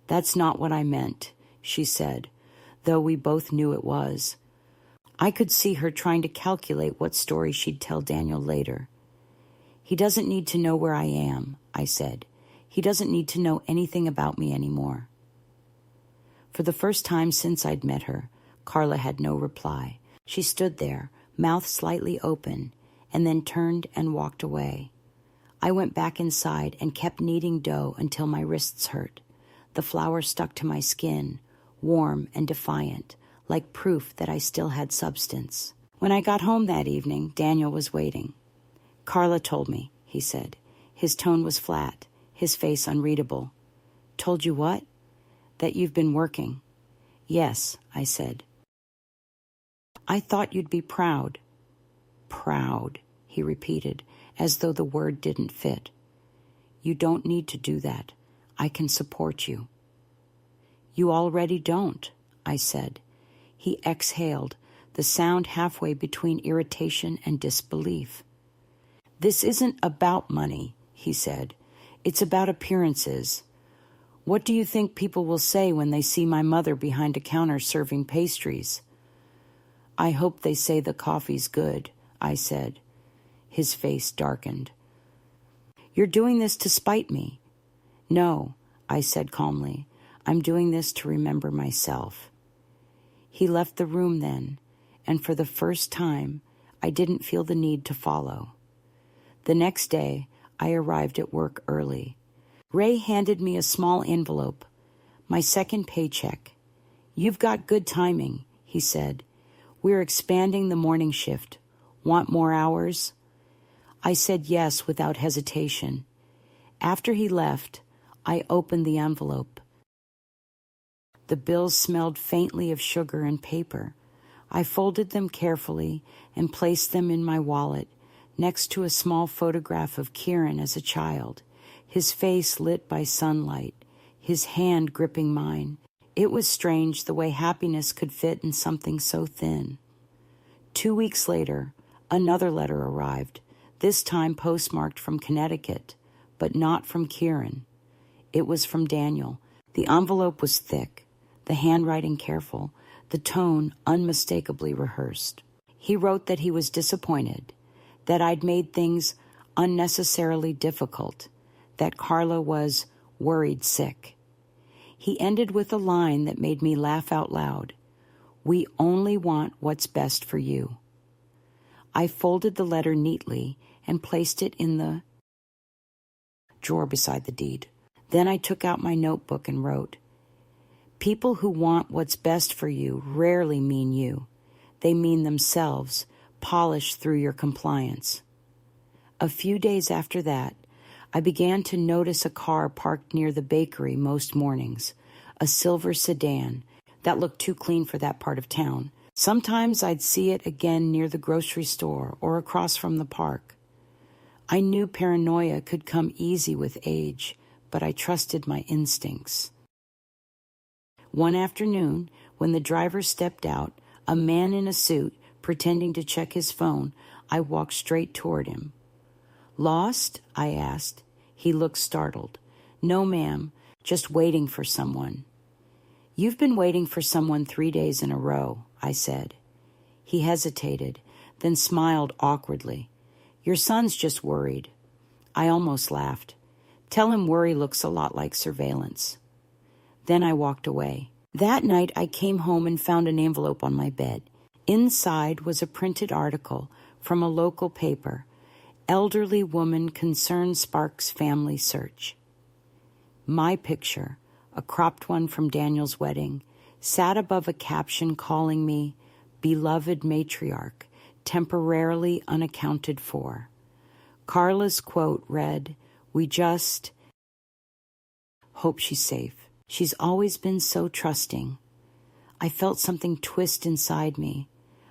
That's not what I meant, she said, though we both knew it was. I could see her trying to calculate what story she'd tell Daniel later. He doesn't need to know where I am, I said. He doesn't need to know anything about me anymore. For the first time since I'd met her, Carla had no reply. She stood there, mouth slightly open, and then turned and walked away. I went back inside and kept kneading dough until my wrists hurt. The flour stuck to my skin, warm and defiant, like proof that I still had substance. When I got home that evening, Daniel was waiting. Carla told me, he said. His tone was flat, his face unreadable. Told you what? That you've been working. Yes, I said. I thought you'd be proud. Proud, he repeated, as though the word didn't fit. You don't need to do that. I can support you. You already don't, I said. He exhaled, the sound halfway between irritation and disbelief. This isn't about money, he said. It's about appearances. What do you think people will say when they see my mother behind a counter serving pastries? I hope they say the coffee's good, I said. His face darkened. You're doing this to spite me. No, I said calmly. I'm doing this to remember myself. He left the room then, and for the first time, I didn't feel the need to follow. The next day, I arrived at work early. Ray handed me a small envelope, my second paycheck. You've got good timing, he said. We're expanding the morning shift. Want more hours? I said yes without hesitation. After he left, I opened the envelope. The bills smelled faintly of sugar and paper. I folded them carefully and placed them in my wallet, next to a small photograph of Kieran as a child, his face lit by sunlight, his hand gripping mine. It was strange the way happiness could fit in something so thin. 2 weeks later, another letter arrived, this time postmarked from Connecticut, but not from Kieran. It was from Daniel. The envelope was thick, the handwriting careful, the tone unmistakably rehearsed. He wrote that he was disappointed, that I'd made things unnecessarily difficult, that Carla was worried sick. He ended with a line that made me laugh out loud. "We only want what's best for you." I folded the letter neatly and placed it in the drawer beside the deed. Then I took out my notebook and wrote, "People who want what's best for you rarely mean you. They mean themselves, polished through your compliance." A few days after that, I began to notice a car parked near the bakery most mornings, a silver sedan that looked too clean for that part of town. Sometimes I'd see it again near the grocery store or across from the park. I knew paranoia could come easy with age, but I trusted my instincts. One afternoon, when the driver stepped out, a man in a suit, pretending to check his phone, I walked straight toward him. "Lost?" I asked. He looked startled. "No, ma'am, just waiting for someone." "You've been waiting for someone 3 days in a row," I said. He hesitated, then smiled awkwardly. "Your son's just worried." I almost laughed. "Tell him worry looks a lot like surveillance." Then I walked away. That night I came home and found an envelope on my bed. Inside was a printed article from a local paper. "Elderly woman concern sparks family search." My picture, a cropped one from Daniel's wedding, sat above a caption calling me "Beloved Matriarch, Temporarily Unaccounted For." Carla's quote read, "We just hope she's safe. She's always been so trusting." I felt something twist inside me,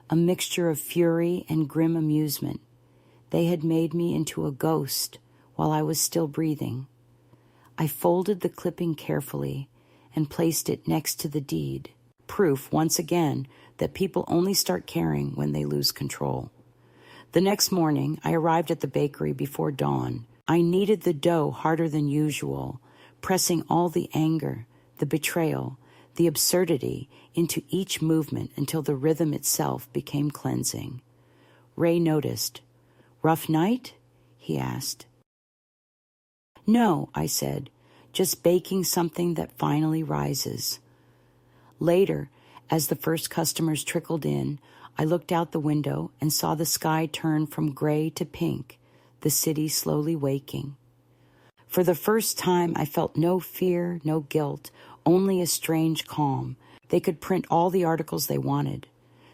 a mixture of fury and grim amusement. They had made me into a ghost while I was still breathing. I folded the clipping carefully and placed it next to the deed, proof, once again, that people only start caring when they lose control. The next morning, I arrived at the bakery before dawn. I kneaded the dough harder than usual, pressing all the anger, the betrayal, the absurdity into each movement until the rhythm itself became cleansing. Ray noticed. "Rough night?" he asked. "No," I said, "just baking something that finally rises." Later, as the first customers trickled in, I looked out the window and saw the sky turn from gray to pink, the city slowly waking. For the first time, I felt no fear, no guilt, only a strange calm. They could print all the articles they wanted,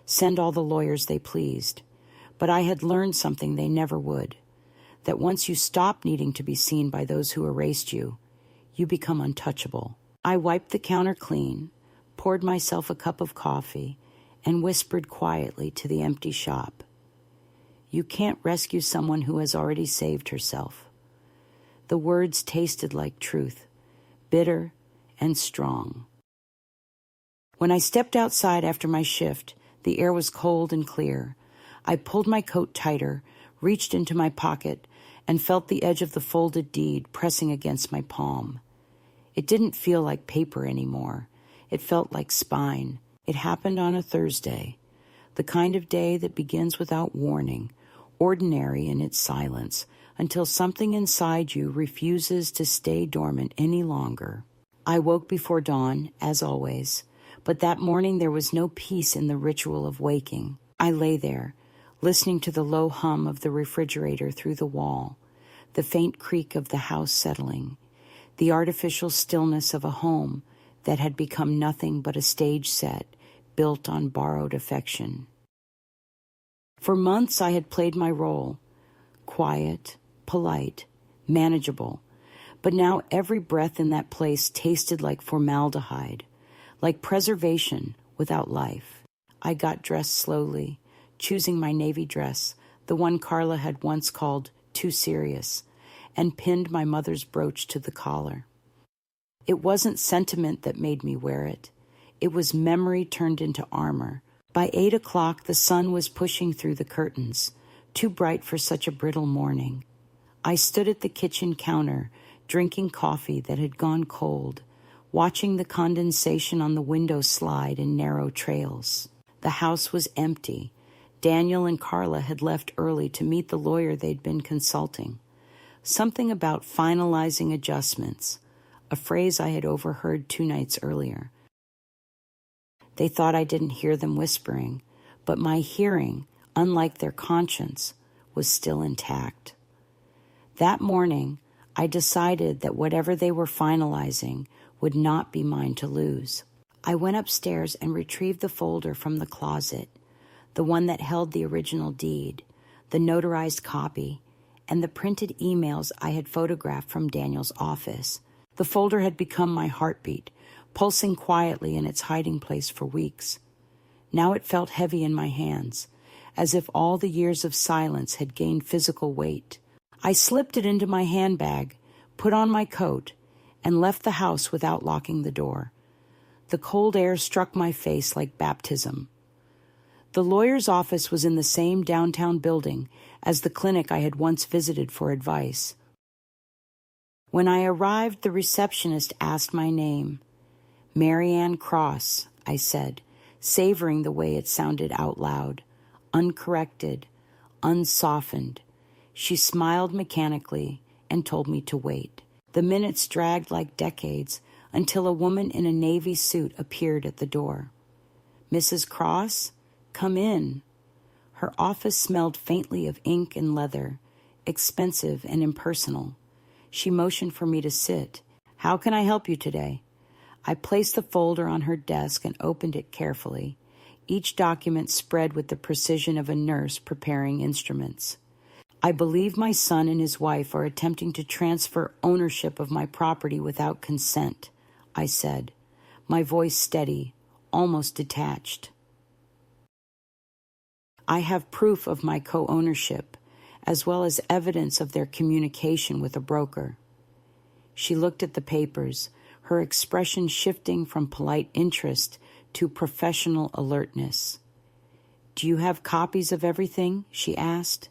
send all the lawyers they pleased. But I had learned something they never would, that once you stop needing to be seen by those who erased you, you become untouchable. I wiped the counter clean, poured myself a cup of coffee, and whispered quietly to the empty shop. "You can't rescue someone who has already saved herself." The words tasted like truth, bitter and strong. When I stepped outside after my shift, the air was cold and clear. I pulled my coat tighter, reached into my pocket, and felt the edge of the folded deed pressing against my palm. It didn't feel like paper anymore. It felt like spine. It happened on a Thursday, the kind of day that begins without warning, ordinary in its silence, until something inside you refuses to stay dormant any longer. I woke before dawn, as always, but that morning there was no peace in the ritual of waking. I lay there, listening to the low hum of the refrigerator through the wall, the faint creak of the house settling, the artificial stillness of a home that had become nothing but a stage set built on borrowed affection. For months I had played my role, quiet, polite, manageable, but now every breath in that place tasted like formaldehyde, like preservation without life. I got dressed slowly, choosing my navy dress, the one Carla had once called too serious, and pinned my mother's brooch to the collar. It wasn't sentiment that made me wear it. It was memory turned into armor. By 8 o'clock, the sun was pushing through the curtains, too bright for such a brittle morning. I stood at the kitchen counter, drinking coffee that had gone cold, watching the condensation on the window slide in narrow trails. The house was empty. Daniel and Carla had left early to meet the lawyer they'd been consulting. Something about finalizing adjustments, a phrase I had overheard 2 nights earlier. They thought I didn't hear them whispering, but my hearing, unlike their conscience, was still intact. That morning, I decided that whatever they were finalizing would not be mine to lose. I went upstairs and retrieved the folder from the closet, the one that held the original deed, the notarized copy, and the printed emails I had photographed from Daniel's office. The folder had become my heartbeat, pulsing quietly in its hiding place for weeks. Now it felt heavy in my hands, as if all the years of silence had gained physical weight. I slipped it into my handbag, put on my coat, and left the house without locking the door. The cold air struck my face like baptism. The lawyer's office was in the same downtown building as the clinic I had once visited for advice. When I arrived, the receptionist asked my name. "Mary Ann Cross," I said, savoring the way it sounded out loud, uncorrected, unsoftened. She smiled mechanically and told me to wait. The minutes dragged like decades until a woman in a navy suit appeared at the door. "Mrs. Cross, come in." Her office smelled faintly of ink and leather, expensive and impersonal. She motioned for me to sit. "How can I help you today?" I placed the folder on her desk and opened it carefully, each document spread with the precision of a nurse preparing instruments. "I believe my son and his wife are attempting to transfer ownership of my property without consent," I said, my voice steady, almost detached. "I have proof of my co-ownership, as well as evidence of their communication with a broker." She looked at the papers, her expression shifting from polite interest to professional alertness. "Do you have copies of everything?" she asked.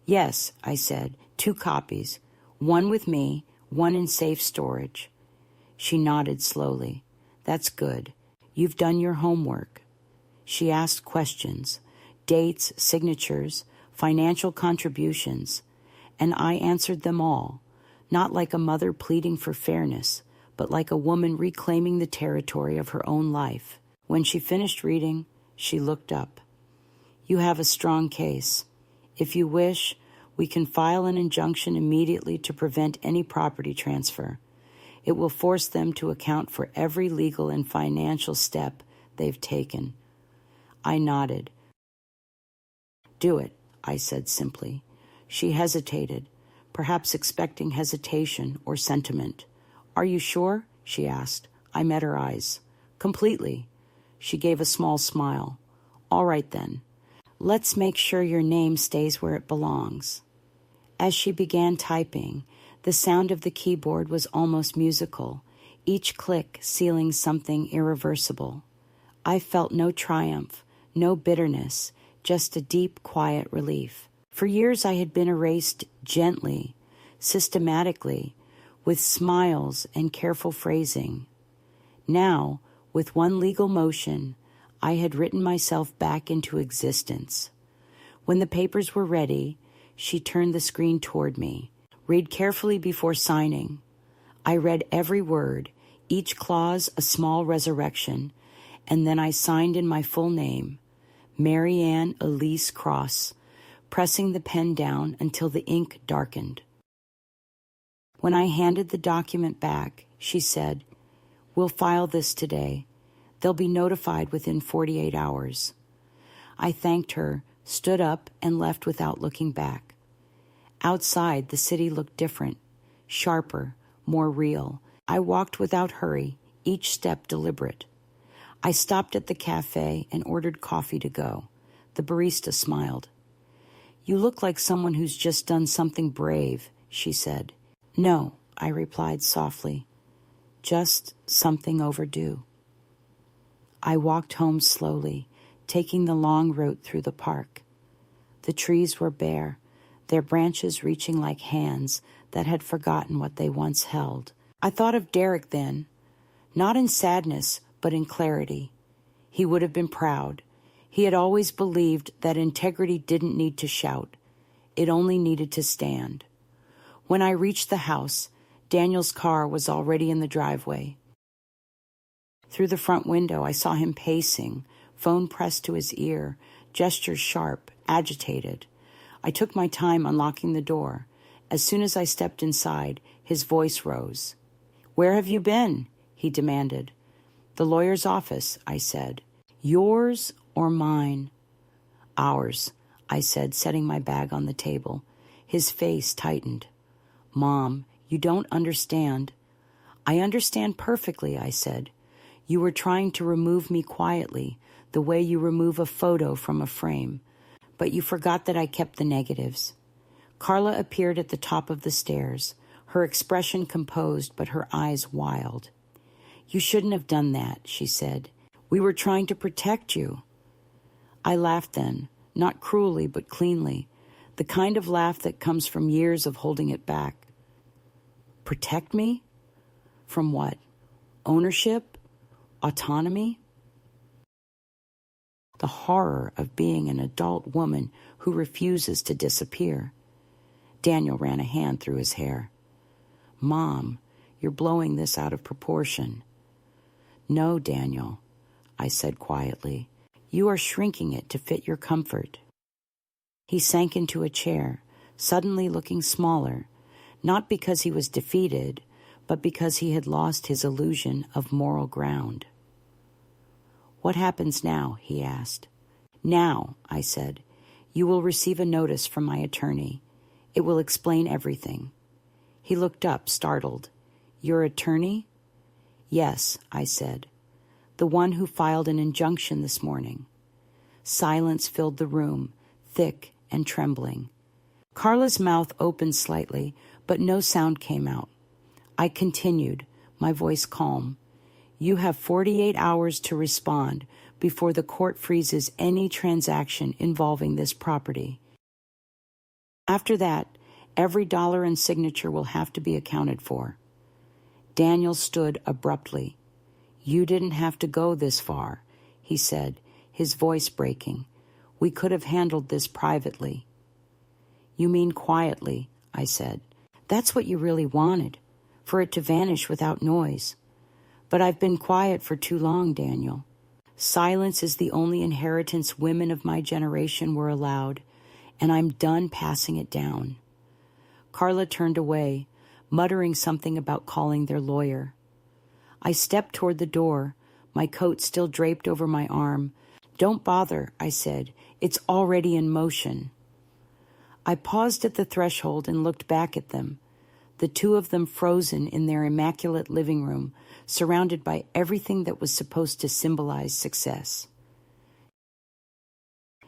"Yes," I said, 2 copies, one with me, one in safe storage. She nodded slowly. "That's good. You've done your homework." She asked questions, dates, signatures, financial contributions, and I answered them all, not like a mother pleading for fairness, but like a woman reclaiming the territory of her own life. When she finished reading, she looked up. "You have a strong case. If you wish, we can file an injunction immediately to prevent any property transfer. It will force them to account for every legal and financial step they've taken." I nodded. "Do it," I said simply. She hesitated, perhaps expecting hesitation or sentiment. "Are you sure?" she asked. I met her eyes. "Completely." She gave a small smile. "All right then. Let's make sure your name stays where it belongs." As she began typing, the sound of the keyboard was almost musical, each click sealing something irreversible. I felt no triumph, no bitterness, just a deep, quiet relief. For years I had been erased gently, systematically, with smiles and careful phrasing. Now, with one legal motion, I had written myself back into existence. When the papers were ready, she turned the screen toward me. "Read carefully before signing." I read every word, each clause a small resurrection, and then I signed in my full name, Mary Ann Elise Cross, pressing the pen down until the ink darkened. When I handed the document back, she said, "We'll file this today. They'll be notified within 48 hours. I thanked her, stood up, and left without looking back. Outside, the city looked different, sharper, more real. I walked without hurry, each step deliberate. I stopped at the cafe and ordered coffee to go. The barista smiled. "You look like someone who's just done something brave," she said. "No," I replied softly. "Just something overdue." I walked home slowly, taking the long route through the park. The trees were bare, their branches reaching like hands that had forgotten what they once held. I thought of Derek then, not in sadness, but in clarity. He would have been proud. He had always believed that integrity didn't need to shout. It only needed to stand. When I reached the house, Daniel's car was already in the driveway. Through the front window, I saw him pacing, phone pressed to his ear, gestures sharp, agitated. I took my time unlocking the door. As soon as I stepped inside, his voice rose. "Where have you been?" he demanded. "The lawyer's office," I said. "Yours or mine?" "Ours," I said, setting my bag on the table. His face tightened. "Mom, you don't understand." "I understand perfectly," I said. "You were trying to remove me quietly, the way you remove a photo from a frame. But you forgot that I kept the negatives." Carla appeared at the top of the stairs, her expression composed but her eyes wild. "You shouldn't have done that," she said. "We were trying to protect you." I laughed then, not cruelly but cleanly, the kind of laugh that comes from years of holding it back. Protect me? From what? Ownership? Autonomy? The horror of being an adult woman who refuses to disappear. Daniel ran a hand through his hair. "Mom, you're blowing this out of proportion." "No, Daniel," I said quietly. "You are shrinking it to fit your comfort." He sank into a chair, suddenly looking smaller, not because he was defeated, but because he had lost his illusion of moral ground. "What happens now?" he asked. "Now," I said, "you will receive a notice from my attorney. It will explain everything." He looked up, startled. "Your attorney?" "Yes," I said. "The one who filed an injunction this morning." Silence filled the room, thick and trembling. Carla's mouth opened slightly, but no sound came out. I continued, my voice calm. "You have 48 hours to respond before the court freezes any transaction involving this property. After that, every dollar and signature will have to be accounted for." Daniel stood abruptly. "You didn't have to go this far," he said, his voice breaking. "We could have handled this privately." "You mean quietly," I said. "That's what you really wanted, for it to vanish without noise. But I've been quiet for too long, Daniel. Silence is the only inheritance women of my generation were allowed, and I'm done passing it down." Carla turned away, muttering something about calling their lawyer. I stepped toward the door, my coat still draped over my arm. "Don't bother," I said. "It's already in motion." I paused at the threshold and looked back at them, the two of them frozen in their immaculate living room, surrounded by everything that was supposed to symbolize success.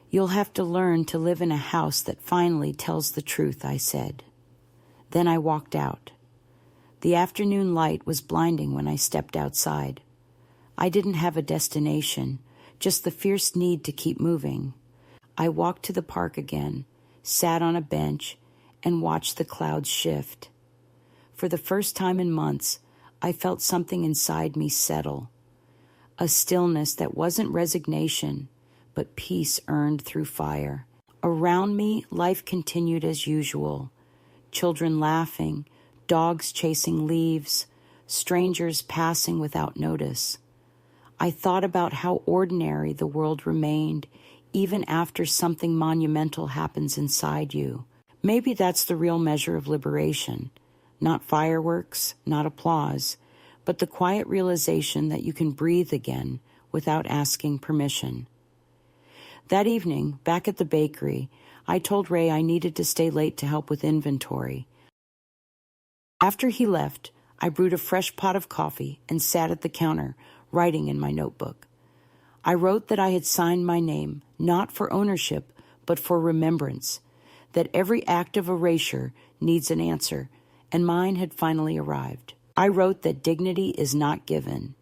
"You'll have to learn to live in a house that finally tells the truth," I said. Then I walked out. The afternoon light was blinding when I stepped outside. I didn't have a destination, just the fierce need to keep moving. I walked to the park again, sat on a bench, and watched the clouds shift. For the first time in months, I felt something inside me settle. A stillness that wasn't resignation, but peace earned through fire. Around me, life continued as usual. Children laughing, dogs chasing leaves, strangers passing without notice. I thought about how ordinary the world remained, even after something monumental happens inside you. Maybe that's the real measure of liberation. Not fireworks, not applause, but the quiet realization that you can breathe again without asking permission. That evening, back at the bakery, I told Ray I needed to stay late to help with inventory. After he left, I brewed a fresh pot of coffee and sat at the counter, writing in my notebook. I wrote that I had signed my name, not for ownership, but for remembrance, that every act of erasure needs an answer, and mine had finally arrived. I wrote that dignity is not given.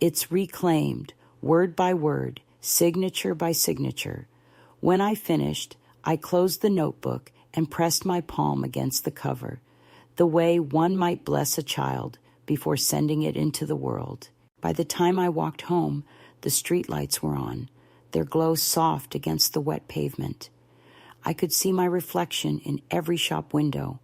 It's reclaimed, word by word, signature by signature. When I finished, I closed the notebook and pressed my palm against the cover. the way one might bless a child before sending it into the world. By the time I walked home, the streetlights were on, their glow soft against the wet pavement. I could see my reflection in every shop window.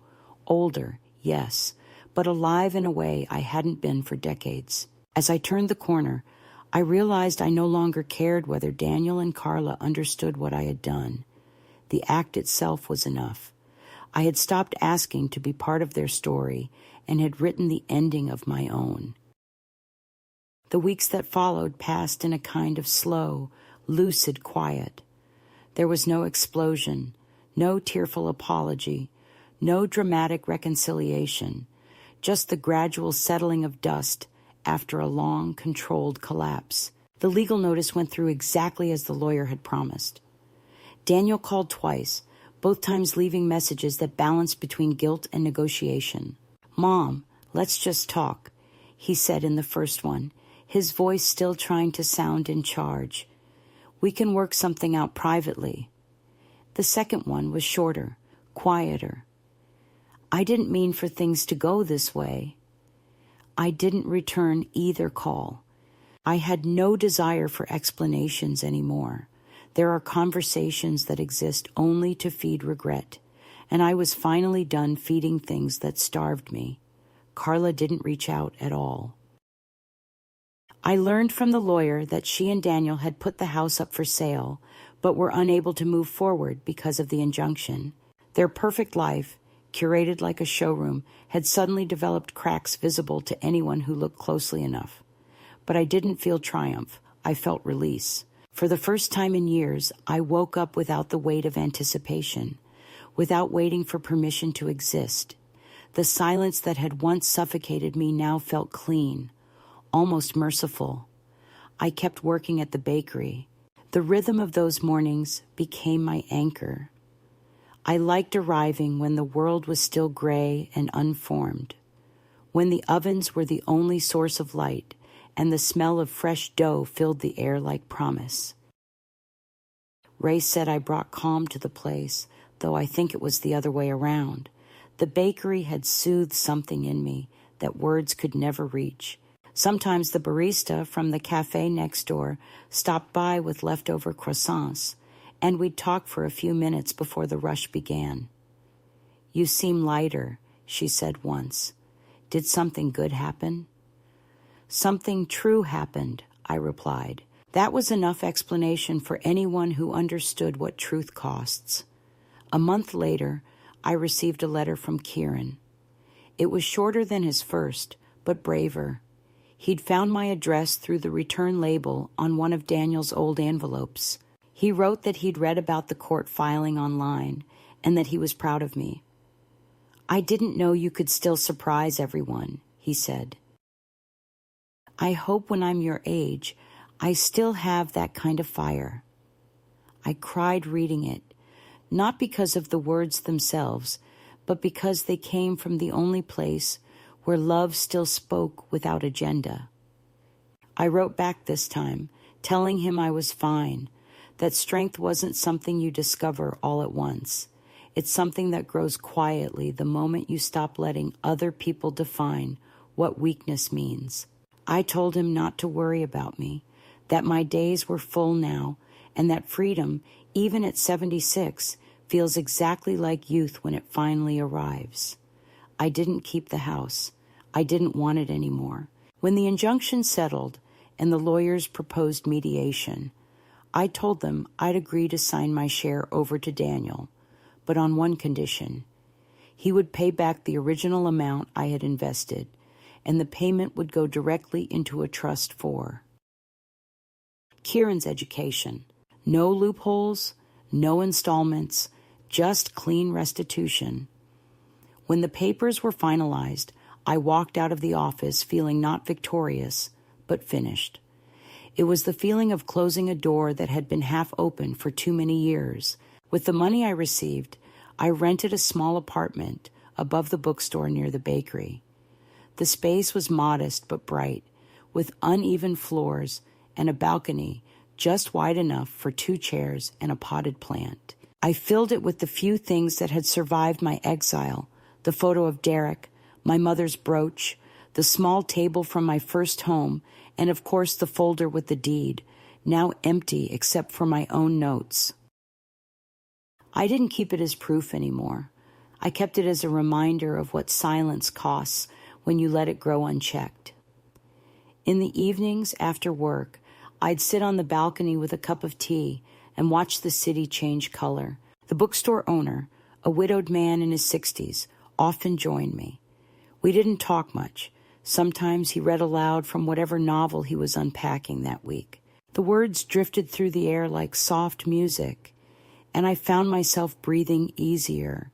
Older, yes, but alive in a way I hadn't been for decades. As I turned the corner, I realized I no longer cared whether Daniel and Carla understood what I had done. The act itself was enough. I had stopped asking to be part of their story and had written the ending of my own. The weeks that followed passed in a kind of slow, lucid quiet. There was no explosion, no tearful apology, no dramatic reconciliation, just the gradual settling of dust after a long, controlled collapse. The legal notice went through exactly as the lawyer had promised. Daniel called twice, both times leaving messages that balanced between guilt and negotiation. "Mom, let's just talk," he said in the first one, his voice still trying to sound in charge. "We can work something out privately." The second one was shorter, quieter. "I didn't mean for things to go this way." I didn't return either call. I had no desire for explanations anymore. There are conversations that exist only to feed regret, and I was finally done feeding things that starved me. Carla didn't reach out at all. I learned from the lawyer that she and Daniel had put the house up for sale, but were unable to move forward because of the injunction. Their perfect life, curated like a showroom, had suddenly developed cracks visible to anyone who looked closely enough. But I didn't feel triumph. I felt release. For the first time in years, I woke up without the weight of anticipation, without waiting for permission to exist. The silence that had once suffocated me now felt clean, almost merciful. I kept working at the bakery. The rhythm of those mornings became my anchor. I liked arriving when the world was still gray and unformed, when the ovens were the only source of light and the smell of fresh dough filled the air like promise. Ray said I brought calm to the place, though I think it was the other way around. The bakery had soothed something in me that words could never reach. Sometimes the barista from the cafe next door stopped by with leftover croissants, and we'd talk for a few minutes before the rush began. "You seem lighter," she said once. "Did something good happen?" "Something true happened," I replied. That was enough explanation for anyone who understood what truth costs. A month later, I received a letter from Kieran. It was shorter than his first, but braver. He'd found my address through the return label on one of Daniel's old envelopes. He wrote that he'd read about the court filing online and that he was proud of me. "I didn't know you could still surprise everyone," he said. "I hope when I'm your age, I still have that kind of fire." I cried reading it, not because of the words themselves, but because they came from the only place where love still spoke without agenda. I wrote back this time, telling him I was fine, that strength wasn't something you discover all at once. It's something that grows quietly the moment you stop letting other people define what weakness means. I told him not to worry about me, that my days were full now, and that freedom, even at 76, feels exactly like youth when it finally arrives. I didn't keep the house. I didn't want it anymore. When the injunction settled and the lawyers proposed mediation, I told them I'd agree to sign my share over to Daniel, but on one condition. He would pay back the original amount I had invested, and the payment would go directly into a trust for Kieran's education. No loopholes, no installments, just clean restitution. When the papers were finalized, I walked out of the office feeling not victorious, but finished. It was the feeling of closing a door that had been half open for too many years. With the money I received, I rented a small apartment above the bookstore near the bakery. The space was modest but bright, with uneven floors and a balcony just wide enough for 2 chairs and a potted plant. I filled it with the few things that had survived my exile, the photo of Derek, my mother's brooch, the small table from my first home, and of course the folder with the deed, now empty except for my own notes. I didn't keep it as proof anymore. I kept it as a reminder of what silence costs when you let it grow unchecked. In the evenings after work, I'd sit on the balcony with a cup of tea and watch the city change color. The bookstore owner, a widowed man in his 60s, often joined me. We didn't talk much. Sometimes he read aloud from whatever novel he was unpacking that week. The words drifted through the air like soft music, and I found myself breathing easier,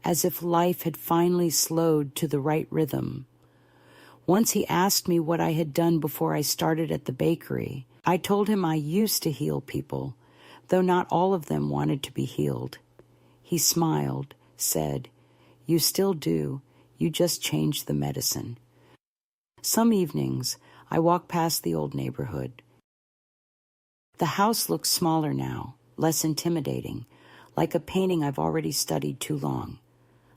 as if life had finally slowed to the right rhythm. Once he asked me what I had done before I started at the bakery. I told him I used to heal people, though not all of them wanted to be healed. He smiled, said, "You still do, you just changed the medicine." Some evenings, I walk past the old neighborhood. The house looks smaller now, less intimidating, like a painting I've already studied too long.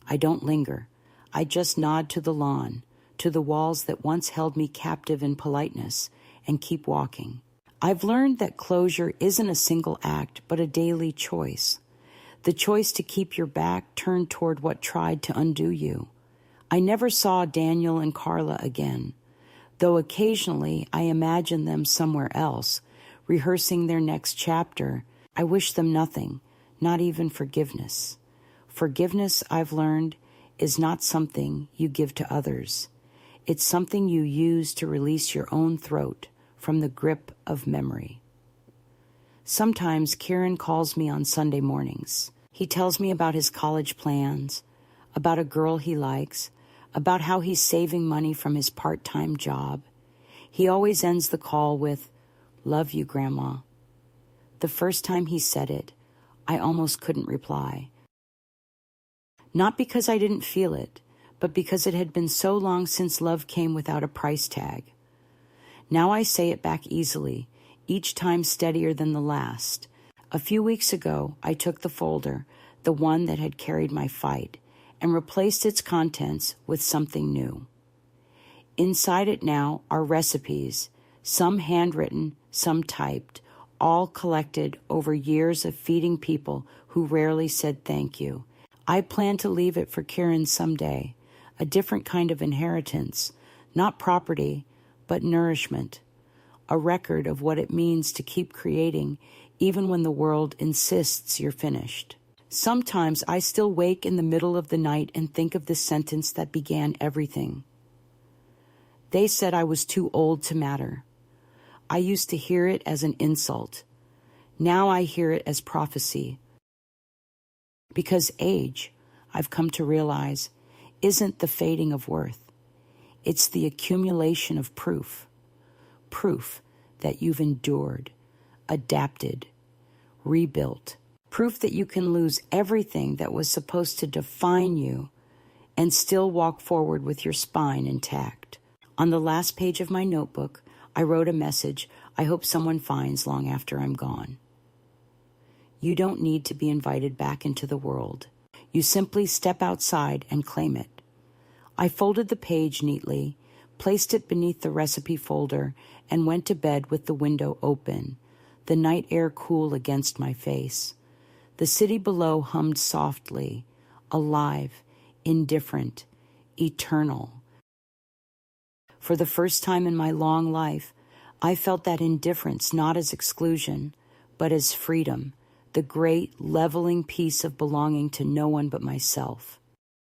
I don't linger. I just nod to the lawn, to the walls that once held me captive in politeness, and keep walking. I've learned that closure isn't a single act, but a daily choice. The choice to keep your back turned toward what tried to undo you. I never saw Daniel and Carla again, though occasionally I imagine them somewhere else, rehearsing their next chapter. I wish them nothing, not even forgiveness. Forgiveness, I've learned, is not something you give to others. It's something you use to release your own throat from the grip of memory. Sometimes Kieran calls me on Sunday mornings. He tells me about his college plans, about a girl he likes, about how he's saving money from his part-time job. He always ends the call with, "Love you, Grandma." The first time he said it, I almost couldn't reply. Not because I didn't feel it, but because it had been so long since love came without a price tag. Now I say it back easily, each time steadier than the last. A few weeks ago, I took the folder, the one that had carried my fight, and replaced its contents with something new. Inside it now are recipes, some handwritten, some typed, all collected over years of feeding people who rarely said thank you. I plan to leave it for Kieran someday, a different kind of inheritance, not property, but nourishment, a record of what it means to keep creating even when the world insists you're finished. Sometimes I still wake in the middle of the night and think of the sentence that began everything. They said I was too old to matter. I used to hear it as an insult. Now I hear it as prophecy. Because age, I've come to realize, isn't the fading of worth. It's the accumulation of proof. Proof that you've endured, adapted, rebuilt. Proof that you can lose everything that was supposed to define you and still walk forward with your spine intact. On the last page of my notebook, I wrote a message I hope someone finds long after I'm gone. You don't need to be invited back into the world. You simply step outside and claim it. I folded the page neatly, placed it beneath the recipe folder, and went to bed with the window open, the night air cool against my face. The city below hummed softly, alive, indifferent, eternal. For the first time in my long life, I felt that indifference not as exclusion, but as freedom, the great leveling peace of belonging to no one but myself.